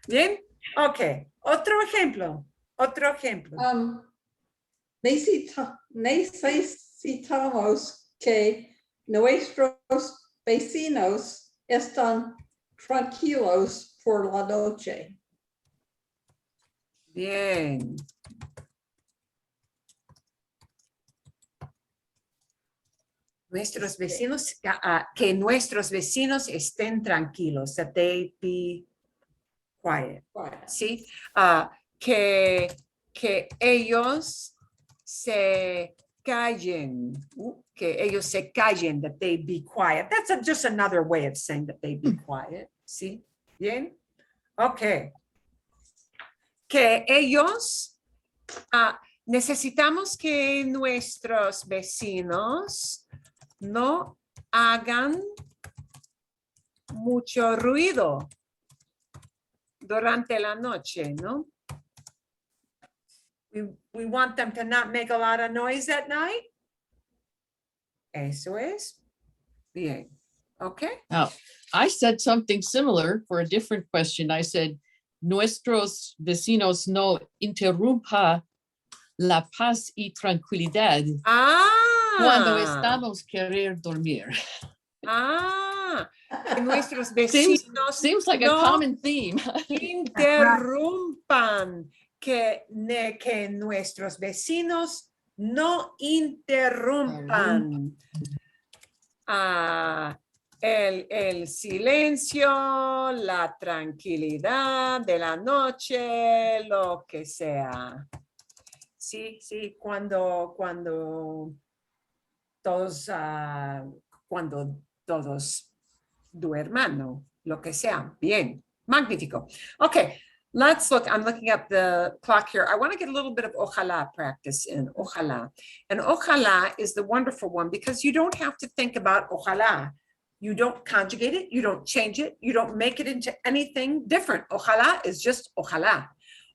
Bien, ok. Otro ejemplo. Necesitamos que nuestros vecinos están tranquilos por la noche. Bien. Nuestros vecinos, que nuestros vecinos estén tranquilos, that they be quiet, Right. ¿sí? Que ellos se callen, que ellos se callen, that they be quiet. That's just another way of saying that they be quiet, ¿sí? Bien, ok. Que ellos, necesitamos que nuestros vecinos no hagan mucho ruido durante la noche, ¿no? We want them to not make a lot of noise at night. Eso es. Bien. Okay. Now, I said something similar for a different question. I said, nuestros vecinos no interrumpa la paz y tranquilidad cuando estamos querer dormir. Que nuestros vecinos Seems like a no common theme. interrumpan, que nuestros vecinos no interrumpan el silencio, la tranquilidad de la noche, lo que sea. Sí, sí, cuando todos duerman, ¿no? Lo que sea. Bien, magnífico. Okay, let's look. I'm looking at the clock here. I want to get a little bit of ojalá practice in ojalá. And ojalá is the wonderful one because you don't have to think about ojalá. You don't conjugate it. You don't change it. You don't make it into anything different. Ojalá is just ojalá.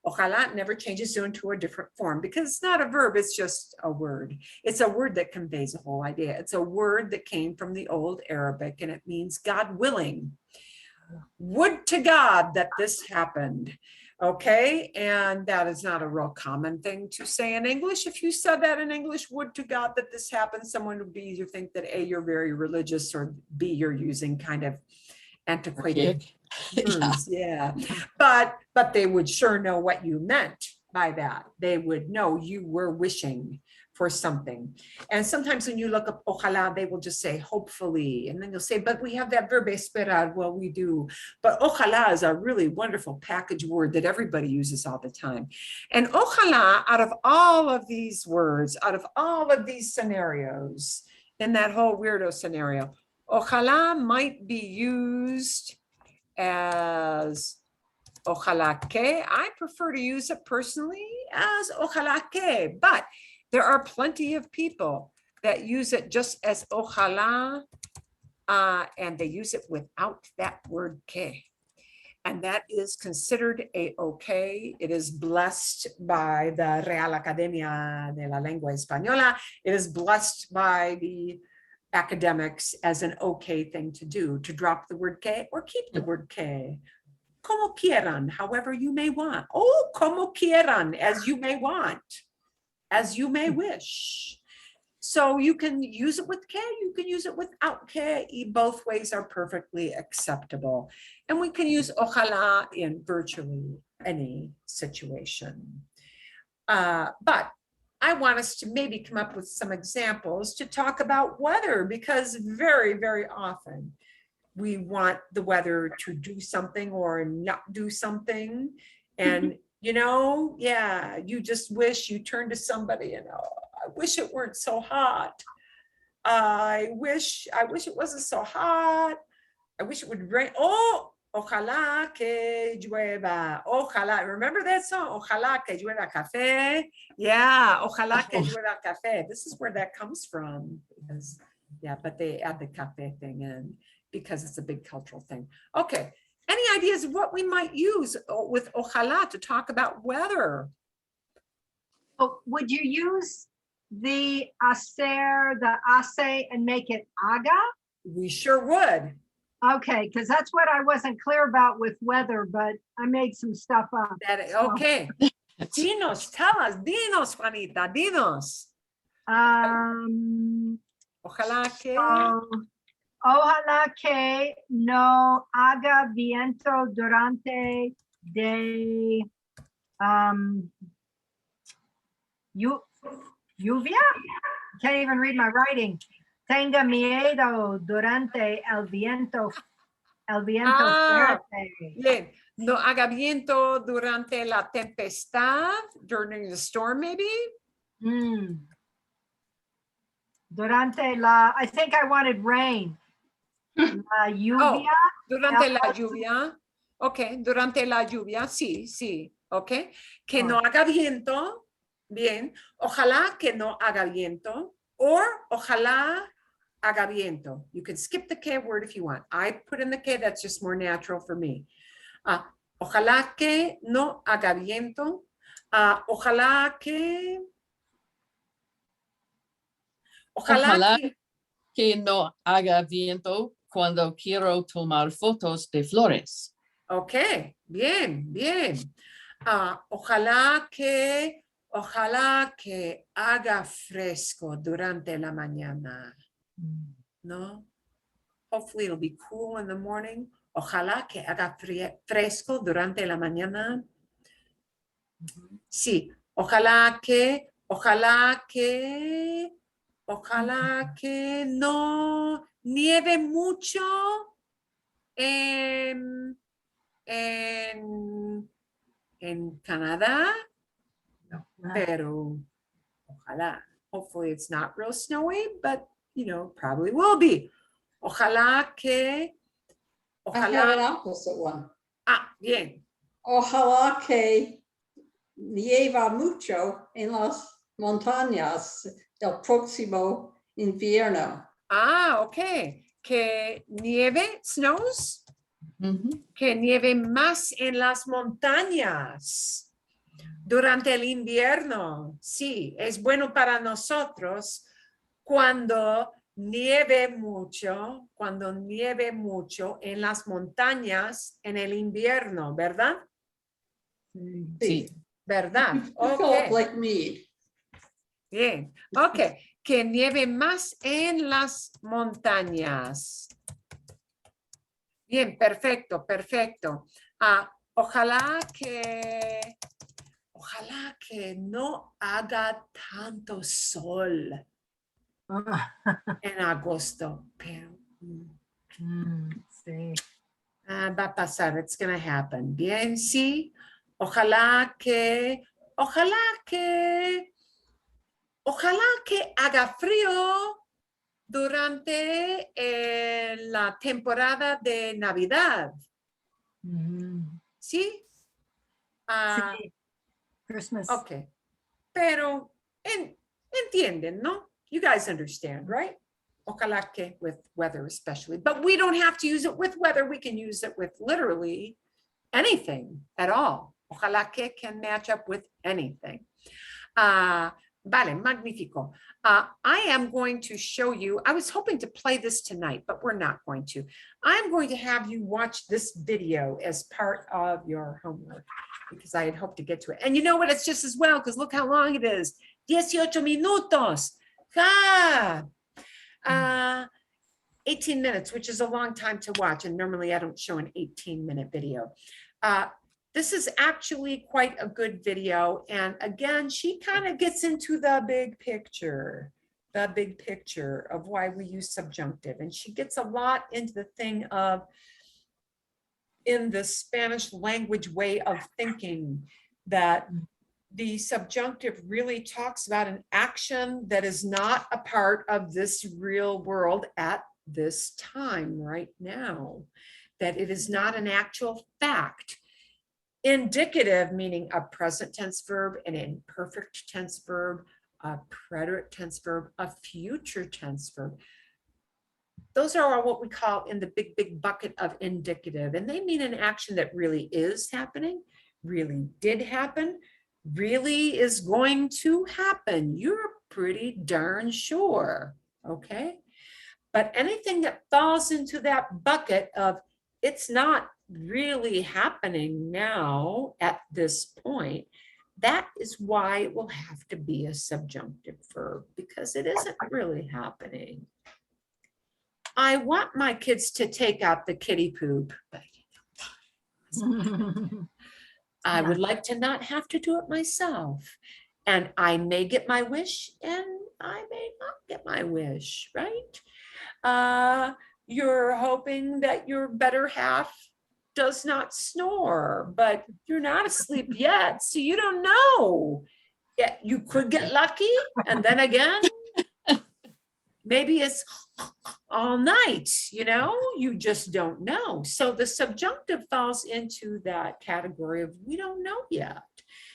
Ojalá never changes into a different form because it's not a verb, it's just a word. It's a word that conveys a whole idea. It's a word that came from the old Arabic and it means God willing. Would to God that this happened. Okay, and that is not a real common thing to say in English. If you said that in English, would to God that this happened, someone would be either think that A, you're very religious, or B, you're using kind of antiquated words. Yeah. But they would sure know what you meant by that. They would know you were wishing for something. And sometimes when you look up ojalá, they will just say hopefully, and then you'll say, but we have that verb esperar. Well, we do, but ojalá is a really wonderful package word that everybody uses all the time. And ojalá, out of all of these words, out of all of these scenarios, in that whole weirdo scenario, ojalá might be used as ojalá que. I prefer to use it personally as ojalá que, but there are plenty of people that use it just as ojalá, and they use it without that word que. And that is considered a-okay. It is blessed by the Real Academia de la Lengua Española. It is blessed by the academics as an okay thing to do, to drop the word que or keep the word que. Como quieran, however you may want. Oh, como quieran, as you may want, as you may wish. So you can use it with que, you can use it without que. Both ways are perfectly acceptable. And we can use ojalá in virtually any situation. But I want us to maybe come up with some examples to talk about weather, because very, very often we want the weather to do something or not do something. And, you know, yeah, you just wish you turned to somebody and, oh, I wish it weren't so hot. I wish it wasn't so hot. I wish it would rain. Oh, ojalá que llueva. Ojalá. Remember that song? Ojalá que llueva café. Yeah, ojalá que llueva café. This is where that comes from. Because, yeah, but they add the café thing in because it's a big cultural thing. Okay. Any ideas of what we might use with ojalá to talk about weather? Oh, would you use the hacer, the hace, and make it haga? We sure would. Okay, because that's what I wasn't clear about with weather, but I made some stuff up. Okay. Dinos, tell us. Dinos, Juanita, dinos. Ojalá que. Ojalá que no haga viento durante de lluvia. Can't even read my writing. Tenga miedo durante el viento fuerte. Bien. No haga viento durante la tempestad, during the storm, maybe. Durante la, I think I wanted rain. La lluvia. Durante la lluvia. Ok, durante la lluvia, sí, sí. Ok. Que no haga viento. Bien. Ojalá que no haga viento. Or ojalá haga viento. You can skip the K word if you want. I put in the K, that's just more natural for me. Ojalá que no haga viento. Ojalá que... Ojalá que no haga viento cuando quiero tomar fotos de flores. Ok, bien, bien. Ojalá que haga fresco durante la mañana, ¿no? Hopefully it'll be cool in the morning. Ojalá que haga fresco durante la mañana. Sí, ojalá que no nieve mucho en Canadá, pero ojalá. Hopefully it's not real snowy, but you know, probably will be. Ojalá que, I have an ojalá, opposite one. bien. Ojalá que nieva mucho en las montañas el próximo invierno. Ok. Que nieve, snows, Ujú. que nieve más en las montañas durante el invierno. Sí, es bueno para nosotros cuando nieve mucho en las montañas en el invierno, ¿verdad? Sí. ¿Verdad? You feel Ok, like me. bien. Ok, que nieve más en las montañas. Bien, perfecto, perfecto. Ojalá que no haga tanto sol en agosto, pero Sí. va a pasar, it's gonna happen. Bien, sí. Ojalá que haga frío durante la temporada de Navidad. ¿Sí? Sí. Christmas. Ok. Pero entienden, ¿no? You guys understand, right? Ojalá que with weather especially. But we don't have to use it with weather. We can use it with literally anything at all. Ojalá que can match up with anything. Vale, magnifico. I am going to show you, I was hoping to play this tonight, but we're not going to. I'm going to have you watch this video as part of your homework because I had hoped to get to it. And you know what? It's just as well because look how long it is. 18 minutos. 18 minutes, which is a long time to watch. And normally I don't show an 18-minute video. This is actually quite a good video. And again, she kind of gets into the big picture of why we use subjunctive. And she gets a lot into the thing of, in the Spanish language way of thinking, that the subjunctive really talks about an action that is not a part of this real world at this time right now, that it is not an actual fact. Indicative, meaning a present tense verb, an imperfect tense verb, a preterite tense verb, a future tense verb. Those are what we call in the big bucket of indicative. And they mean an action that really is happening, really did happen, really is going to happen. You're pretty darn sure, okay? But anything that falls into that bucket of it's not really happening now at this point, that is why it will have to be a subjunctive verb, because it isn't really happening. I want my kids to take out the kitty poop. But I would like to not have to do it myself. And I may get my wish and I may not get my wish, right? You're hoping that your better half does not snore, but you're not asleep yet, so you don't know. Yeah, you could get lucky, and then again, maybe it's all night, you just don't know. So the subjunctive falls into that category of we don't know yet.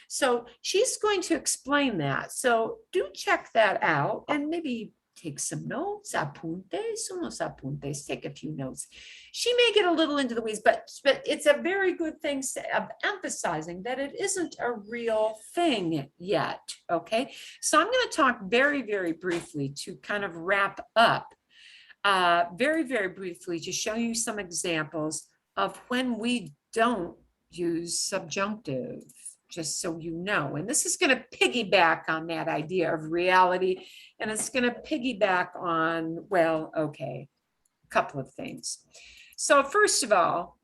So she's going to explain that. So do check that out and maybe take some notes, apuntes, unos apuntes, take a few notes. She may get a little into the weeds, but it's a very good thing of emphasizing that it isn't a real thing yet, okay? So I'm going to talk very, very briefly to kind of wrap up, very, very briefly to show you some examples of when we don't use subjunctive, just so you know. And this is going to piggyback on that idea of reality, and it's going to piggyback on, well, okay, a couple of things. So first of all,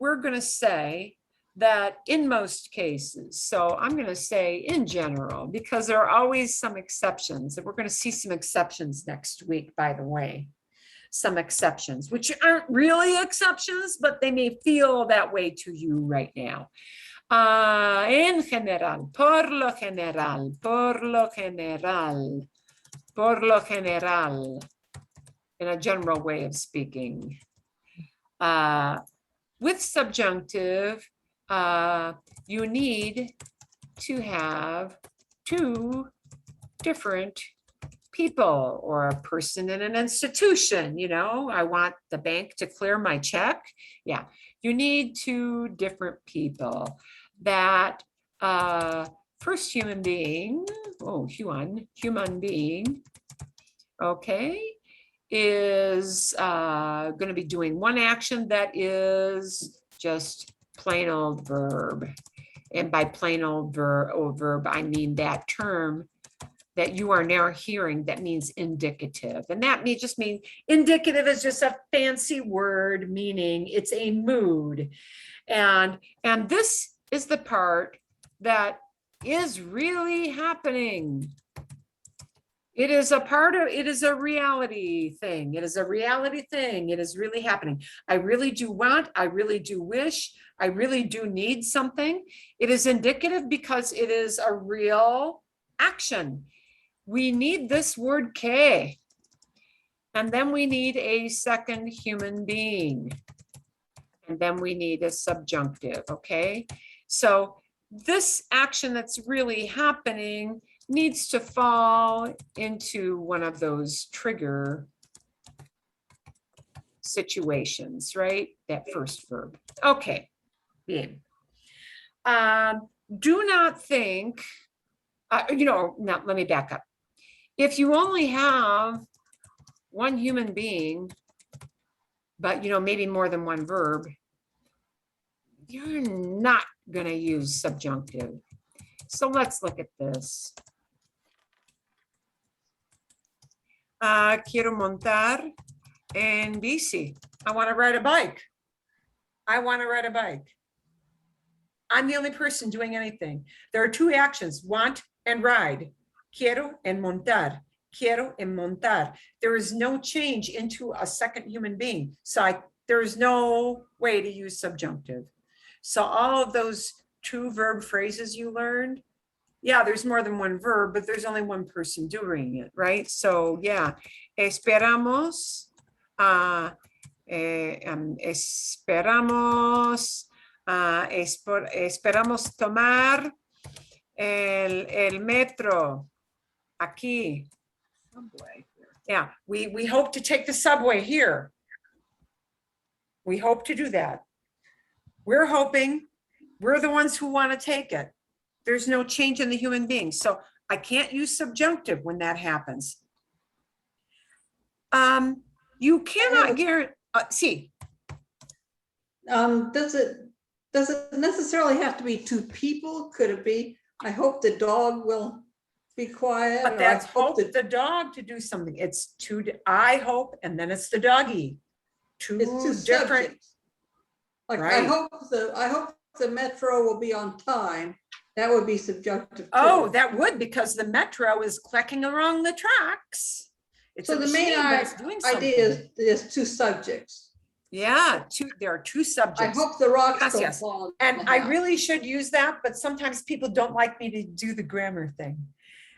we're going to say that in most cases, so I'm going to say in general, because there are always some exceptions, and we're going to see some exceptions next week, by the way. Some exceptions, which aren't really exceptions, but they may feel that way to you right now. En general, por lo general, por lo general, por lo general, in a general way of speaking. With subjunctive, you need to have two different people or a person in an institution. I want the bank to clear my check. Yeah, you need two different people. That first human being, human being, okay, is going to be doing one action that is just plain old verb. And by plain old verb, I mean that term that you are now hearing that means indicative. And that may just mean indicative is just a fancy word meaning it's a mood. And this is the part that is really happening. It is a part of, it is a reality thing. It is a reality thing. It is really happening. I really do want, I really do wish, I really do need something. It is indicative because it is a real action. We need this word que, and then we need a second human being, and then we need a subjunctive, okay? So this action that's really happening needs to fall into one of those trigger situations, right? That first verb. Okay, bien. Do not think, now let me back up. If you only have one human being, but maybe more than one verb, you're not going to use subjunctive. So let's look at this. Quiero montar en bici. I want to ride a bike. I want to ride a bike. I'm the only person doing anything. There are two actions, want and ride. Quiero en montar. Quiero en montar. There is no change into a second human being. So there is no way to use subjunctive. So all of those two verb phrases you learned, yeah, there's more than one verb, but there's only one person doing it, right? So yeah, esperamos, esperamos tomar el metro aquí. Subway. Yeah, we hope to take the subway here. We hope to do that. We're hoping, we're the ones who want to take it. There's no change in the human being. So I can't use subjunctive when that happens. You cannot guarantee, see. Does it necessarily have to be two people? Could it be, I hope the dog will be quiet. But or I that's hope hope that the dog to do something. It's I hope, and then it's the doggy. it's Two two different, subjects. Like, Right. I hope the metro will be on time. That would be subjunctive. oh, too. that would, because the metro is clicking along the tracks. It's So a the main machine that's doing idea something. is there's two subjects. Yeah, there are two I subjects. hope the rocks Yes, don't yes. fall. in And the I house. really should use that, but sometimes people don't like me to do the grammar thing.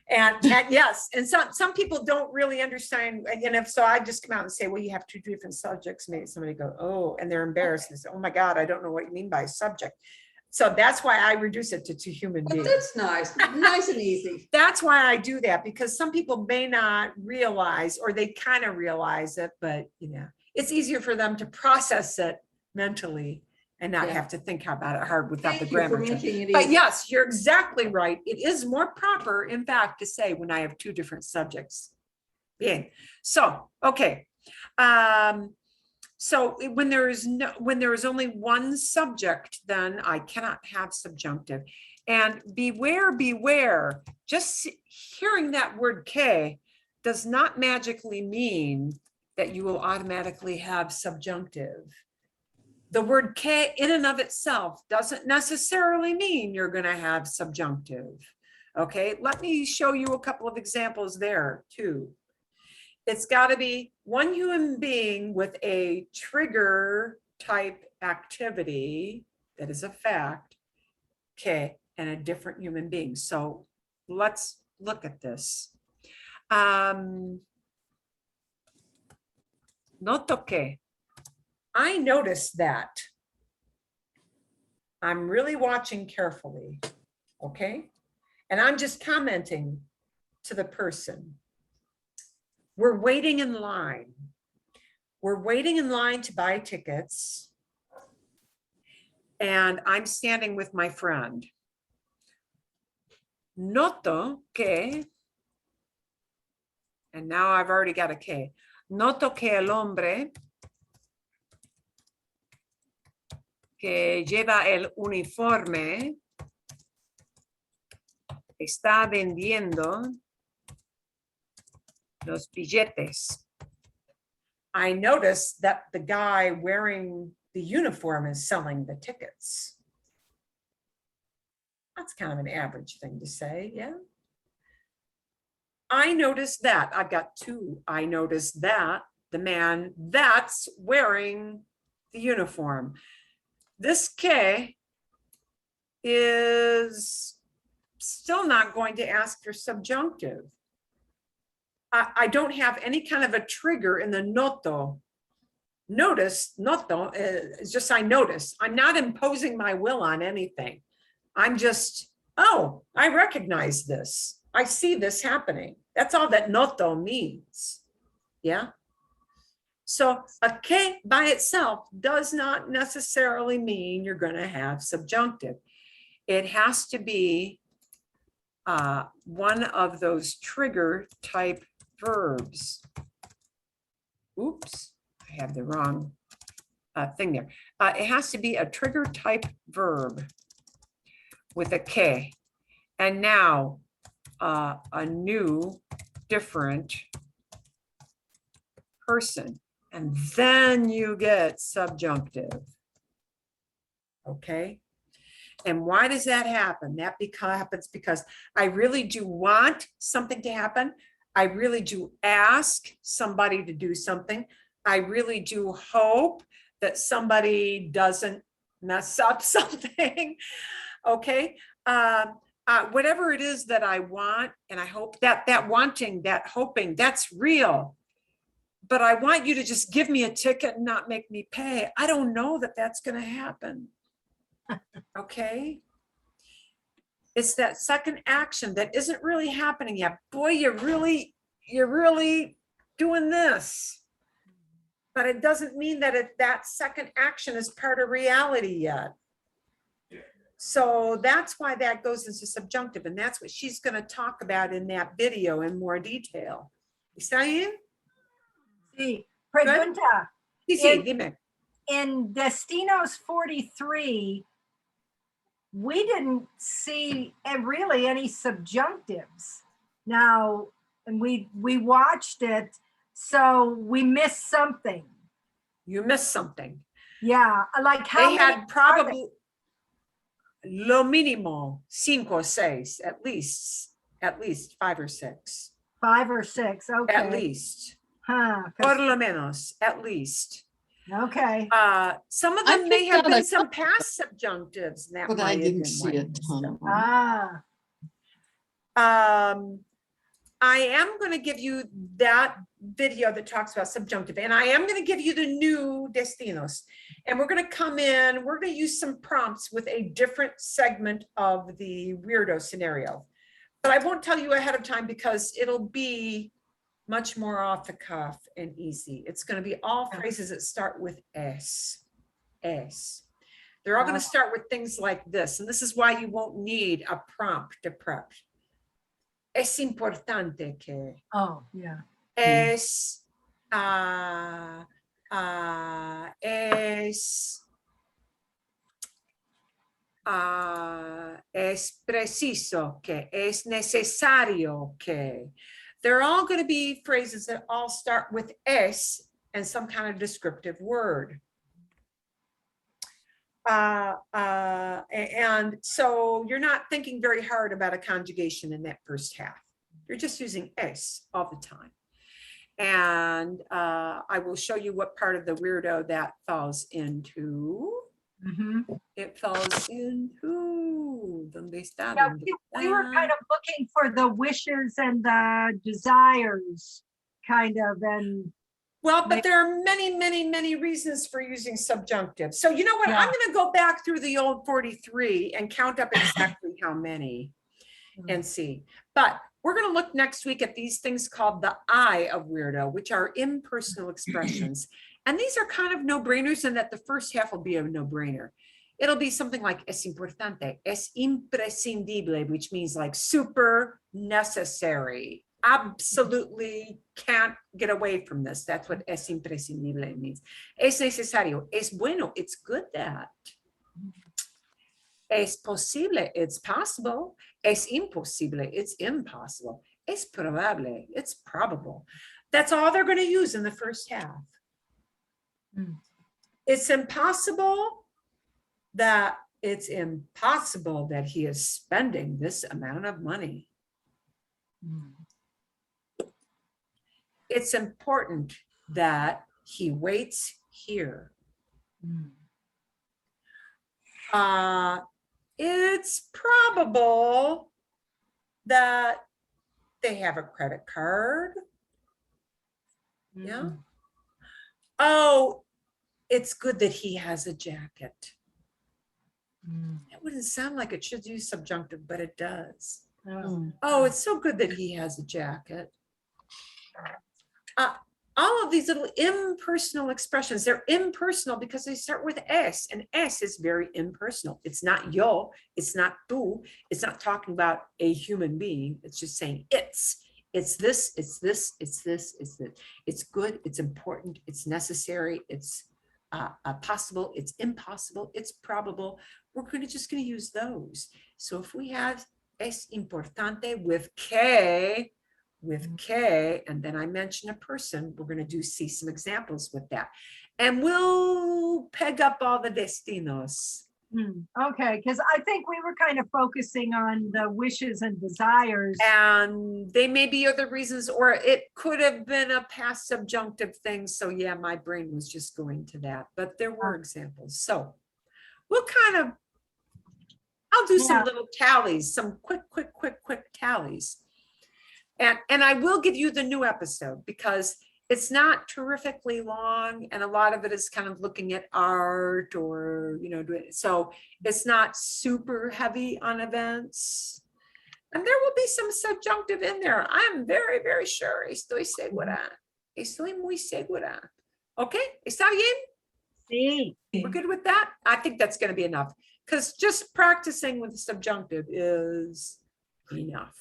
And yes, and some people don't really understand. And if so, I just come out and say, well, you have two different subjects. Maybe somebody go, oh, and they're embarrassed and say, oh my God, I don't know what you mean by subject. So that's why I reduce it to two human But beings. that's nice and easy. That's why I do that, because some people may not realize, or they kind of realize it, but it's easier for them to process it mentally and not Yeah. have to think about it hard without the Thank you for grammar. term. making it But easy. yes, you're exactly right. It is more proper, in fact, to say when I have two different subjects. Bien. So, okay. So when there is only one subject, then I cannot have subjunctive. And beware, just hearing that word K does not magically mean that you will automatically have subjunctive. The word K in and of itself doesn't necessarily mean you're going to have subjunctive. Okay, let me show you a couple of examples there too. It's got to be one human being with a trigger type activity that is a fact, okay, and a different human being. So let's look at this. Noto que. I noticed that. I'm really watching carefully, okay? And I'm just commenting to the person. We're waiting in line. We're waiting in line to buy tickets. And I'm standing with my friend. Noto que, and now I've already got a K. Noto que el hombre que lleva el uniforme está vendiendo los billetes. I noticed that the guy wearing the uniform is selling the tickets. That's kind of an average thing to say, yeah. I noticed that. I've got two. I noticed that the man that's wearing the uniform. This K is still not going to ask for subjunctive. I don't have any kind of a trigger in the noto. Notice, noto is just I notice. I'm not imposing my will on anything. I'm just, oh, I recognize this. I see this happening. That's all that noto means. Yeah. So a que by itself does not necessarily mean you're going to have subjunctive. It has to be one of those trigger type verbs. Oops, I have the wrong thing there. It has to be a trigger type verb with a K. And now a new, different person. And then you get subjunctive. Okay. And why does that happen? That happens because I really do want something to happen. I really do ask somebody to do something. I really do hope that somebody doesn't mess up something. Okay. Whatever it is that I want, and I hope that wanting, that hoping, that's real. But I want you to just give me a ticket and not make me pay. I don't know that that's going to happen. Okay. It's that second action that isn't really happening yet. Boy, you're really doing this. But it doesn't mean that that second action is part of reality yet. So that's why that goes into subjunctive. And that's what she's going to talk about in that video in more detail. ¿Está bien? Sí. Pregunta. Sí, sí, dime. In Destinos 43, we didn't see really any subjunctives. Now, and we watched it, so we missed something. You missed something. Yeah, like how They many had probably lo mínimo 5 or 6, at least 5 or 6, 5 or 6, okay. at least, Huh, por lo menos, at least. okay. Some of I them may picked have out been a some past subjunctives. That But might I have didn't been see why a you missed ton them. of them. Ah, I am going to give you that video that talks about subjunctive, and I am going to give you the new destinos. And we're going to come in, we're going to use some prompts with a different segment of the weirdo scenario. But I won't tell you ahead of time because it'll be much more off the cuff and easy. It's going to be all phrases that start with S. S. They're all going to start with things like this. And this is why you won't need a prompt to prep. Es importante que. oh, yeah. Es, es preciso que, es necesario que. They're all going to be phrases that all start with es and some kind of descriptive word. And so you're not thinking very hard about a conjugation in that first half. You're just using es all the time. And I will show you what part of the weirdo that falls into. Mhm. It falls into. ¿Dónde está? Yeah, ¿Dónde we were está? kind of looking for the wishes and the desires, kind of, and Well, but there are many, many, many reasons for using subjunctive. So you know what? Yeah. I'm going to go back through the old 43 and count up exactly how many and see. But we're going to look next week at these things called the I of weirdo, which are impersonal expressions. And these are kind of no-brainers, and that the first half will be a no-brainer. It'll be something like es importante, es imprescindible, which means like super necessary. Absolutely can't get away from this. That's what es imprescindible means. Es necesario, es bueno, it's good that. Es posible, it's possible. Es imposible, it's impossible. Es probable, it's probable. That's all they're going to use in the first half. It's impossible that he is spending this amount of money. It's important that he waits here. It's probable that they have a credit card. Yeah. Oh, it's good that he has a jacket. It wouldn't sound like it should use subjunctive, but it does. Oh, it's so good that he has a jacket. All of these little impersonal expressions, they're impersonal because they start with S, and S is very impersonal. It's not yo, it's not tú, it's not talking about a human being. It's just saying it's this, it's this, it's this, it's this. It's good, it's important, it's necessary, it's possible, it's impossible, it's probable. We're just going to use those. So if we have es importante with K, and then I mention a person, we're going to see some examples with that. And we'll peg up all the destinos. Okay, because I think we were kind of focusing on the wishes and desires. And they may be other reasons, or it could have been a past subjunctive thing. So yeah, my brain was just going to that, but there were examples. So we'll kind of, I'll do some little tallies, some quick tallies. And I will give you the new episode because it's not terrifically long, and a lot of it is kind of looking at art or, so it's not super heavy on events. And there will be some subjunctive in there. I'm very, very sure. Estoy segura. Estoy muy segura. Okay, ¿está bien? Sí. We're good with that? I think that's going to be enough, because just practicing with the subjunctive is enough.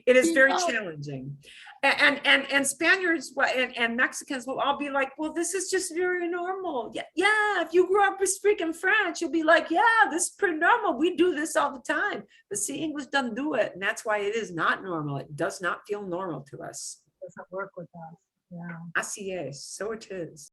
It is very Yeah. challenging. And Spaniards and Mexicans will all be like, well, this is just very normal. Yeah, yeah. If you grew up with freaking French, you'll be like, yeah, this is pretty normal. We do this all the time. But see, English doesn't do it. And that's why it is not normal. It does not feel normal to us. Doesn't work with us. Yeah. Así es. So it is.